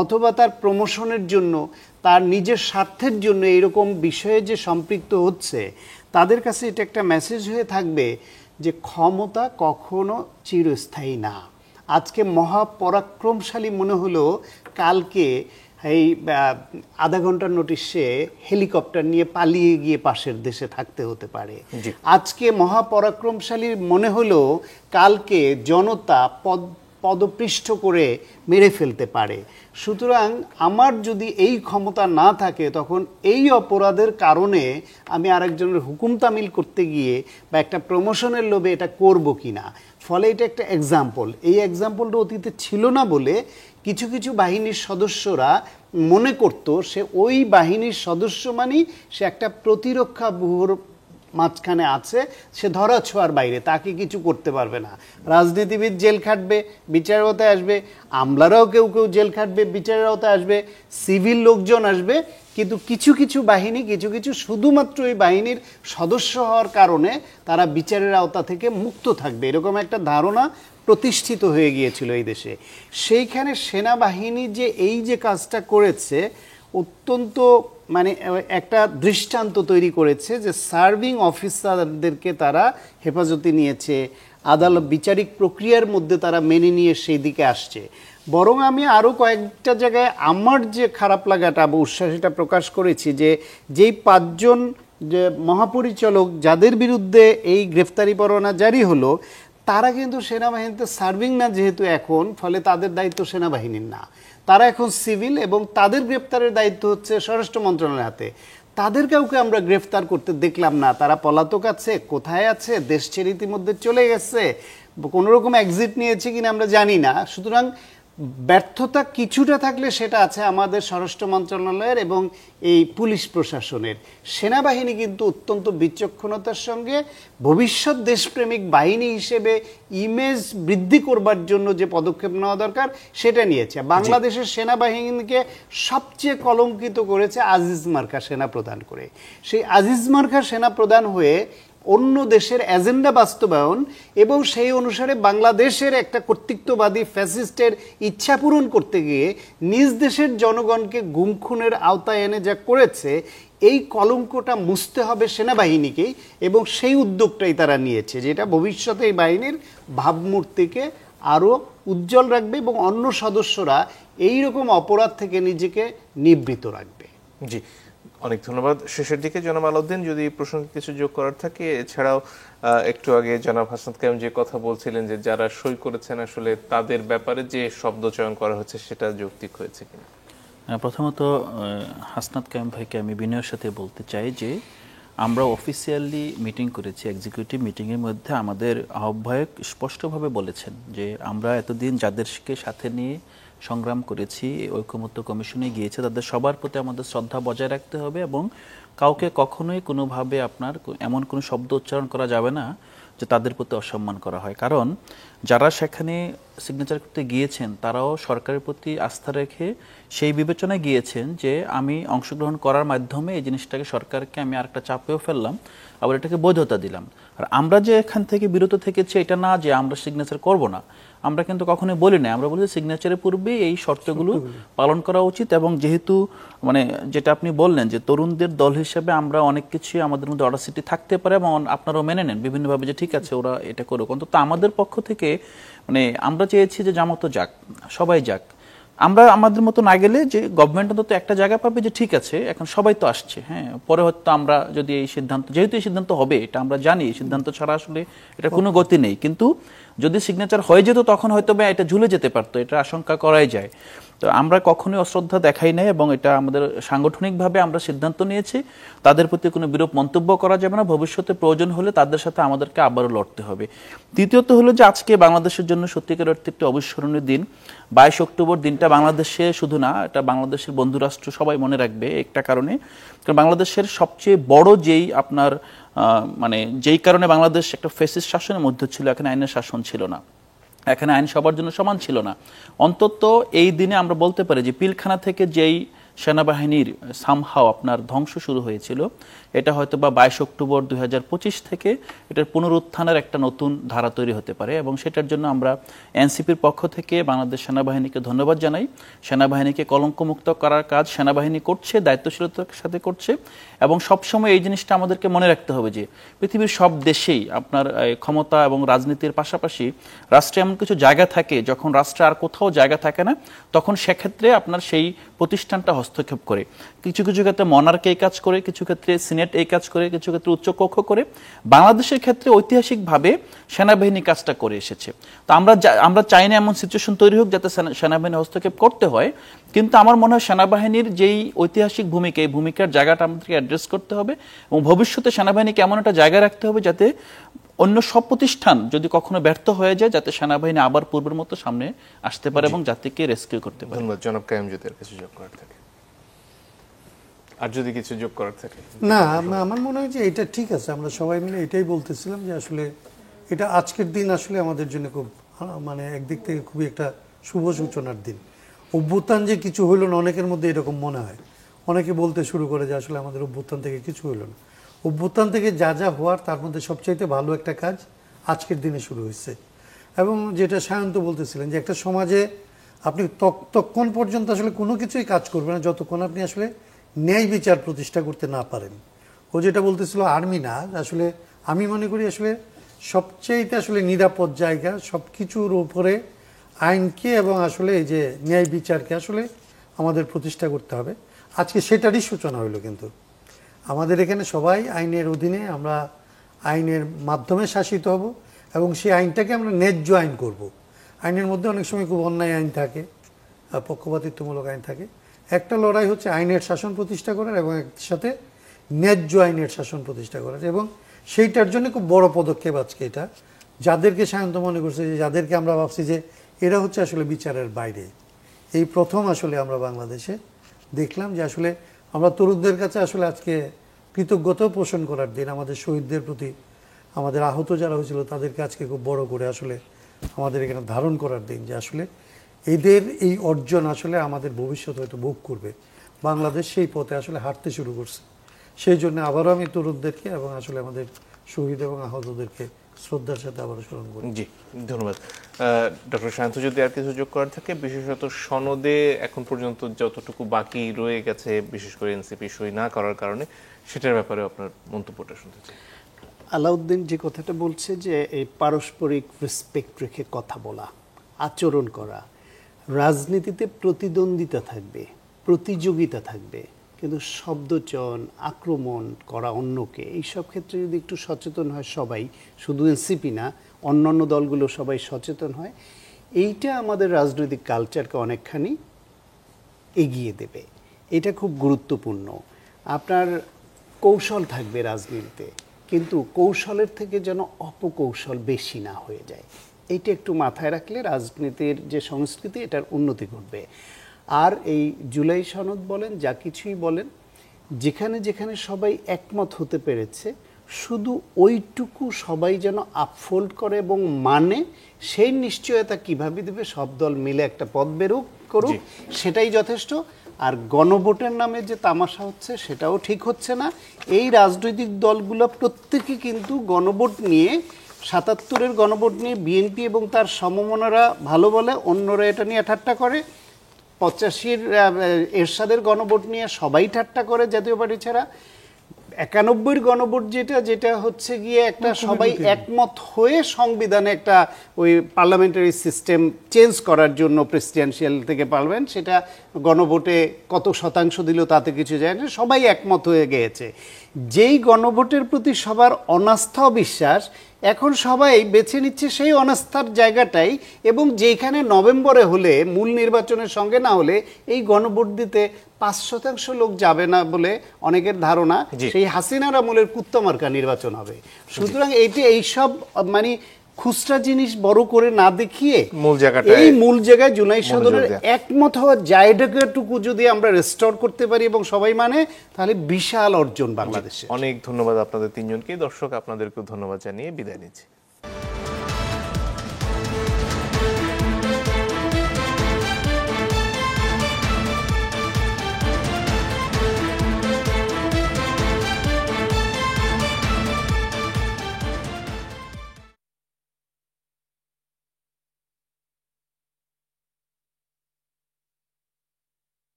অথবা তার প্রমোশনের জন্য, তার নিজের স্বার্থের জন্য এইরকম বিষয়ে যে সম্পৃক্ত হচ্ছে, তাদের কাছে এটা একটা মেসেজ হয়ে থাকবে যে ক্ষমতা কখনো চিরস্থায়ী না। আজকে মহাপরাক্রমশালী মনে হলো, কালকে এই আধা ঘন্টার নোটিশে হেলিকপ্টার নিয়ে পালিয়ে গিয়ে পাশের দেশে থাকতে হতে পারে। আজকে মহাপরাক্রমশালী মনে হলো, কালকে জনতা পদপৃষ্ঠ করে মেরে ফেলতে পারে। সুতরাং আমার যদি এই ক্ষমতা না থাকে, তখন এই অপরাধের কারণে আমি আরেকজনের হুকুম তামিল করতে গিয়ে বা একটা প্রমোশনের লোভে এটা করব কিনা। ফলে এটা একটা এক্সাম্পল। এই এক্সাম্পলটা অতীতে ছিল না বলে কিছু কিছু বাহিনীর সদস্যরা মনে করত সে ওই বাহিনীর সদস্য মানেই সে একটা প্রতিরক্ষা ব্যুহর মাঝখানে আছে, সে ধরা ছোঁয়ার বাইরে, তাকে কিছু করতে পারবে না। রাজনীতিবিদ জেল খাটবে, বিচারের আওতায় আসবে, আমলারাও কেউ কেউ জেল খাটবে, বিচারের আওতায় আসবে, সিভিল লোকজন আসবে, কিন্তু কিছু কিছু বাহিনী, কিছু কিছু শুধুমাত্র এই বাহিনীর সদস্য হওয়ার কারণে তারা বিচারের আওতা থেকে মুক্ত থাকবে, এরকম একটা ধারণা প্রতিষ্ঠিত হয়ে গিয়েছিল এই দেশে। সেইখানে সেনাবাহিনী যে এই যে কাজটা করেছে, অত্যন্ত মানে একটা দৃষ্টান্ত তৈরি করেছে যে সার্ভিং অফিসারদেরকে তারা হেফাজতে নিয়েছে, আদালত বিচারিক প্রক্রিয়ার মধ্যে তারা মেনে নিয়ে সেই দিকে আসছে। বরং আমি আরও কয়েকটা জায়গায় আমার যে খারাপ লাগাটা বা উচ্ছ্বাসটা প্রকাশ করেছি যে যেই 5 জন যে মহাপরিচালক যাদের বিরুদ্ধে এই গ্রেফতারি পরোয়ানা জারি হলো, তারা কিন্তু সেনাবাহিনীতে সার্ভিং না যেহেতু এখন, ফলে তাদের দায়িত্ব সেনাবাহিনীর না, তারা এখন সিভিল, এবং তাদের গ্রেফতারের দায়িত্ব হচ্ছে স্বরাষ্ট্র মন্ত্রণালয়ের হাতে। তাদের কাউকে আমরা গ্রেফতার করতে দেখলাম না। তারা পলাতক আছে, কোথায় আছে, দেশ ছেড়ে ইতিমধ্যে চলে গেছে, কোনোরকম এক্সিট নিয়েছে কিনা আমরা জানি না। সুতরাং ব্যর্থতা কিছুটা থাকলে সেটা আছে আমাদের স্বরাষ্ট্র মন্ত্রণালয়ের এবং এই পুলিশ প্রশাসনের। সেনাবাহিনী কিন্তু অত্যন্ত বিচক্ষণতার সঙ্গে ভবিষ্যৎ দেশপ্রেমিক বাহিনী হিসেবে ইমেজ বৃদ্ধি করবার জন্য যে পদক্ষেপ নেওয়া দরকার সেটা নিয়েছে। বাংলাদেশের সেনাবাহিনীকে সবচেয়ে কলঙ্কিত করেছে আজিজ মার্কা সেনাপ্রধান করে। সেই আজিজ মার্কা সেনাপ্রধান হয়ে অন্য দেশের এজেন্ডা বাস্তবায়ন এবং সেই অনুসারে বাংলাদেশের একটা কর্তৃত্ববাদী ফ্যাসিস্টের ইচ্ছা পূরণ করতে গিয়ে নিজ দেশের জনগণকে গুম খুনের আওতায় এনে যা করেছে, এই কলঙ্কটা মুছতে হবে সেনাবাহিনীকেই, এবং সেই উদ্যোগটাই তারা নিয়েছে, যেটা ভবিষ্যতে এই বাহিনীর ভাবমূর্তিকে আরও উজ্জ্বল রাখবে এবং অন্য সদস্যরা এই রকম অপরাধ থেকে নিজেকে নিবৃত রাখবে। জি, অনেক ধন্যবাদ। শেষের দিকে জনাব আলাউদ্দিন, যদি প্রসঙ্গে কিছু যোগ করার থাকে। এছাড়াও একটু আগে জনাব হাসনাত কাইম যে কথা বলছিলেন যে যারা সই করেছেন আসলে তাদের ব্যাপারে যে শব্দ চয়ন করা হচ্ছে সেটা যৌক্তিক হয়েছে কিনা? প্রথমত হাসনাত কাইম ভাইকে আমি বিনয়ের সাথে বলতে চাই যে আমরা অফিসিয়ালি মিটিং করেছি, এক্সিকিউটিভ মিটিংয়ের মধ্যে আমাদের আহ্বায়ক স্পষ্টভাবে বলেছেন যে আমরা এতদিন যাদেরকে সাথে নিয়ে সংগ্রাম করেছি, ঐকমত্য কমিশনে গিয়েছে, তাদের সবার প্রতি আমাদের শ্রদ্ধা বজায় রাখতে হবে এবং কাউকে কখনোই কোনোভাবে আপনার এমন কোনো শব্দ উচ্চারণ করা যাবে না যে তাদের প্রতি অসম্মান করা হয়। কারণ যারা সেখানে সিগনেচার করতে গিয়েছেন তারাও সরকারের প্রতি আস্থা রেখে সেই বিবেচনায় গিয়েছেন যে আমি অংশগ্রহণ করার মাধ্যমে এই জিনিসটাকে সরকারকে আমি আরেকটা চাপেও ফেললাম, আবার এটাকে বৈধতা দিলাম। আর আমরা যে এখান থেকে বিরত থেকেছি এটা না যে আমরা সিগনেচার করব না, আমরা কিন্তু কখনোই বলি না। আমরা বলি সিগনেচারের পূর্বে এই শর্তগুলো পালন করা উচিত। এবং যেহেতু মানে যেটা আপনি বললেন যে তরুণদের দল হিসেবে আমরা অনেক কিছু আমাদের মধ্যে অডাসিটি থাকতে পারে এবং আপনারাও মেনে নেন বিভিন্নভাবে যে ঠিক আছে ওরা এটা করুক, অন্তত আমাদের পক্ষ থেকে মানে আমরা চেয়েছি যে জামাতও যাক, সবাই যাক। আমরা আমাদের মতো না গেলে যে গভর্নমেন্ট অন্তত একটা জায়গা পাবে যে ঠিক আছে এখন সবাই তো আসছে, হ্যাঁ পরে হয়তো আমরা যদি এই সিদ্ধান্ত, যেহেতু এই সিদ্ধান্ত হবে এটা আমরা জানি, সিদ্ধান্ত ছাড়া আসলে এটা কোনো গতি নেই, কিন্তু যদি সিগনেচার হয়ে যেত তখন হয়তো বা এটা ঝুলে যেতে পারতো, এটা আশঙ্কা করাই যায়। তো আমরা কখনোই অশ্রদ্ধা দেখাই নাই এবং এটা আমাদের সাংগঠনিকভাবে আমরা সিদ্ধান্ত নিয়েছি তাদের প্রতি কোনো বিরূপ মন্তব্য করা যাবে না, ভবিষ্যতে প্রয়োজন হলে তাদের সাথে আমাদেরকে আবারও লড়তে হবে। দ্বিতীয়ত হলো যে আজকে বাংলাদেশের জন্য সত্যিকার অর্থে একটি অবিস্মরণীয় দিন। 22 অক্টোবর দিনটা বাংলাদেশে শুধু না, এটা বাংলাদেশের বন্ধুরাষ্ট্র সবাই মনে রাখবে একটা কারণে, কারণ বাংলাদেশের সবচেয়ে বড় যেই আপনার মানে যেই কারণে বাংলাদেশ একটা ফ্যাসিস্ট শাসনের মধ্যে ছিল, এখানে আইনের শাসন ছিল না, এখানে আইন সবার জন্য সমান ছিল না। অন্তত এই দিনে আমরা বলতে পারি যে পিলখানা থেকে যেই সেনাবাহিনীর সামহাও আপনার ধ্বংস শুরু হয়েছিল, এটা হয়তো বা 22 অক্টোবর 2025 থেকে এটার পুনরুত্থানের একটা নতুন ধারা তৈরি হতে পারে এবং সেটার জন্য আমরা এনসিপির পক্ষ থেকে বাংলাদেশ সেনাবাহিনীকে ধন্যবাদ জানাই। সেনাবাহিনীকে কলঙ্কমুক্ত করার কাজ সেনাবাহিনী করছে, দায়িত্বশীলতার সাথে করছে এবং সবসময় এই জিনিসটা আমাদেরকে মনে রাখতে হবে যে পৃথিবীর সব দেশেই আপনার ক্ষমতা এবং রাজনীতির পাশাপাশি রাষ্ট্রে এমন কিছু জায়গা থাকে যখন রাষ্ট্রে আর কোথাও জায়গা থাকে না, তখন সেক্ষেত্রে আপনার সেই প্রতিষ্ঠানটা হস্তক্ষেপ করে। কিছু কিছু ক্ষেত্রে মনার্ক এই কাজ করে, কিছু ক্ষেত্রে সিনেট এই কাজ করে, কিছু ক্ষেত্রে উচ্চকক্ষ করে। বাংলাদেশের ক্ষেত্রে ঐতিহাসিকভাবে সেনাবাহিনী কাজটা করে এসেছে। তো আমরা চাই না এমন সিচুয়েশন তৈরি হোক যাতে সেনাবাহিনী হস্তক্ষেপ করতে হয়, কিন্তু আমার মনে হয় সেনাবাহিনীর যেই ঐতিহাসিক ভূমিকা, এই ভূমিকার জায়গাটা আমাদেরকে অ্যাড্রেস করতে হবে এবং ভবিষ্যতে সেনাবাহিনীকে এমন একটা জায়গা রাখতে হবে যাতে অন্য সব প্রতিষ্ঠান যদি কখনো ব্যর্থ হয়ে যায় যাতে সেনাবাহিনী আবার পূর্বের মতো সামনে আসতে পারে এবং জাতিকে রেস্কিউ করতে পারে। ধন্যবাদ। জনাব কাইম যদি আর কিছু যোগ করার থাকে, আর যদি কিছু যোগ করার থাকে। না, আমার মনে হয় যে এটা ঠিক আছে, আমরা সবাই মিলে এটাই বলতেছিলাম যে আসলে এটা আজকের দিন আসলে আমাদের জন্য খুব মানে একদিক থেকে খুবই একটা শুভ সূচনার দিন। অভ্যুত্থান যে কিছু হইল না, অনেকের মধ্যে এরকম মনে হয়, অনেকে বলতে শুরু করে যে আসলে আমাদের অভ্যুত্থান থেকে কিছু হইল না। অভ্যুত্থান থেকে যা যা হওয়ার তার মধ্যে সবচাইতে ভালো একটা কাজ আজকের দিনে শুরু হয়েছে। এবং যেটা সায়ন্ত বলতেছিলেন যে একটা সমাজে আপনি ততক্ষণ পর্যন্ত আসলে কোনো কিছুই কাজ করবে না যতক্ষণ আপনি আসলে ন্যায় বিচার প্রতিষ্ঠা করতে না পারেন। ও যেটা বলতেছিল আর্মি না, আসলে আমি মনে করি আসলে সবচাইতে আসলে নিরাপদ জায়গা সব কিছুর উপরে আইনকে এবং আসলে এই যে ন্যায় বিচারকে আসলে আমাদের প্রতিষ্ঠা করতে হবে। আজকে সেটারই সূচনা হইল, কিন্তু আমাদের এখানে সবাই আইনের অধীনে, আমরা আইনের মাধ্যমে শাসিত হব এবং সেই আইনটাকে আমরা ন্যায্য আইন করব। আইনের মধ্যে অনেক সময় খুব অন্যায় আইন থাকে, পক্ষপাতিত্বমূলক আইন থাকে। একটা লড়াই হচ্ছে আইনের শাসন প্রতিষ্ঠা করার এবং একসাথে ন্যায্য আইনের শাসন প্রতিষ্ঠা করার, এবং সেইটার জন্য খুব বড় পদক্ষেপ আজকে এটা। যাদেরকে সায়ন্ত মনে করছে যে যাদেরকে আমরা ভাবছি যে এরা হচ্ছে আসলে বিচারের বাইরে। এই প্রথম আসলে আমরা বাংলাদেশে দেখলাম যে আসলে আমরা তরুণদের কাছে আসলে আজকে কৃতজ্ঞতা পোষণ করার দিন, আমাদের শহীদদের প্রতি, আমাদের আহত যারা হয়েছিল তাদেরকে আজকে খুব বড় করে আসলে আমাদের এখানে ধারণ করার দিন, যে আসলে এদের এই অর্জন আসলে আমাদের ভবিষ্যৎ হয়তো ভোগ করবে। বাংলাদেশ সেই পথে আসলে হাঁটতে শুরু করছে। সেই জন্য আবারও আমি তরুণদেরকে এবং আসলে আমাদের শহীদ এবং আহতদেরকে শ্রদ্ধার সাথে আবারও স্মরণ করি। জি, ধন্যবাদ। ডক্টর শান্ত, যদি আর কিছু যোগ করার থাকে, বিশেষত সনদে এখন পর্যন্ত যতটুকু বাকি রয়ে গেছে, বিশেষ করে এনসিপি সই না করার কারণে, সেটার ব্যাপারে আপনার মন্তব্যটা শুনতে চাই। আলাউদ্দিন যে কথাটা বলছে যে এই পারস্পরিক রেসপেক্ট রেখে কথা বলা, আচরণ করা, রাজনীতিতে প্রতিদ্বন্দ্বিতা থাকবে, প্রতিযোগিতা থাকবে, কিন্তু শব্দচয়ন, আক্রমণ করা অন্যকে, এইসব ক্ষেত্রে যদি একটু সচেতন হয় সবাই, শুধু এনসিপি না, অন্যান্য দলগুলো সবাই সচেতন হয়, এইটা আমাদের রাজনৈতিক কালচারকে অনেকখানি এগিয়ে দেবে। এটা খুব গুরুত্বপূর্ণ। আপনার কৌশল থাকবে রাজনীতিতে, কিন্তু কৌশলের থেকে যেন অপকৌশল বেশি না হয়ে যায়। এইটা একটু মাথায় রাখলে রাজনীতির যে সংস্কৃতি, এটার উন্নতি ঘটবে। আর এই জুলাই সনদ বলেন, যা কিছুই বলেন, যেখানে যেখানে সবাই একমত হতে পেরেছে, শুধু ওইটুকু সবাই যেন আপফোল্ড করে এবং মানে, সেই নিশ্চয়তা কিভাবে দেবে, সব দল মিলে একটা পথ বেরুক করুক, সেটাই যথেষ্ট। আর গণভোটের নামে যে তামাশা হচ্ছে সেটাও ঠিক হচ্ছে না। এই রাজনৈতিক দলগুলো প্রত্যেকে কিন্তু গণভোট নিয়ে, ৭৭-এর গণভোট নিয়ে বিএনপি এবং তার সমমনারা ভালো বলে, অন্যরা এটা নিয়ে ঠাট্টা করে। ৮৫-র এরশাদের গণভোট নিয়ে সবাই ঠাট্টা করে জাতীয় পার্টি ছাড়া। ৯১-র গণভোট যেটা হচ্ছে গিয়ে একটা সবাই একমত হয়ে সংবিধানে একটা ওই পার্লামেন্টারি সিস্টেম চেঞ্জ করার জন্য, প্রেসিডেন্সিয়াল থেকে পার্লামেন্ট, সেটা গণভোটে কত শতাংশ দিল তাতে কিছু যায় না, সবাই একমত হয়ে গিয়েছে। যেই গণভোটের প্রতি সবার অনাস্থা বিশ্বাস, এখন সবাই বেছে নিচ্ছে সেই অনাস্থার জায়গাটাই, এবং যেখানে নভেম্বরে হলে, মূল নির্বাচনের সঙ্গে না হলে, এই গণভোট দিতে ৫% লোক যাবে না বলে অনেকের ধারণা, সেই হাসিনার আমলের কুত্তামার্কা নির্বাচন হবে। সুতরাং এইসব মানে খুচরা জিনিস বড় করে না দেখিয়ে এই মূল জায়গায় জুলাই সদনের একমত হওয়ার জায়গাটুকু যদি আমরা রেস্টোর করতে পারি এবং সবাই মানে, তাহলে বিশাল অর্জন বাংলাদেশে। অনেক ধন্যবাদ আপনাদের তিনজনকে। দর্শক, আপনাদেরকেও ধন্যবাদ জানিয়ে বিদায় নিচ্ছি।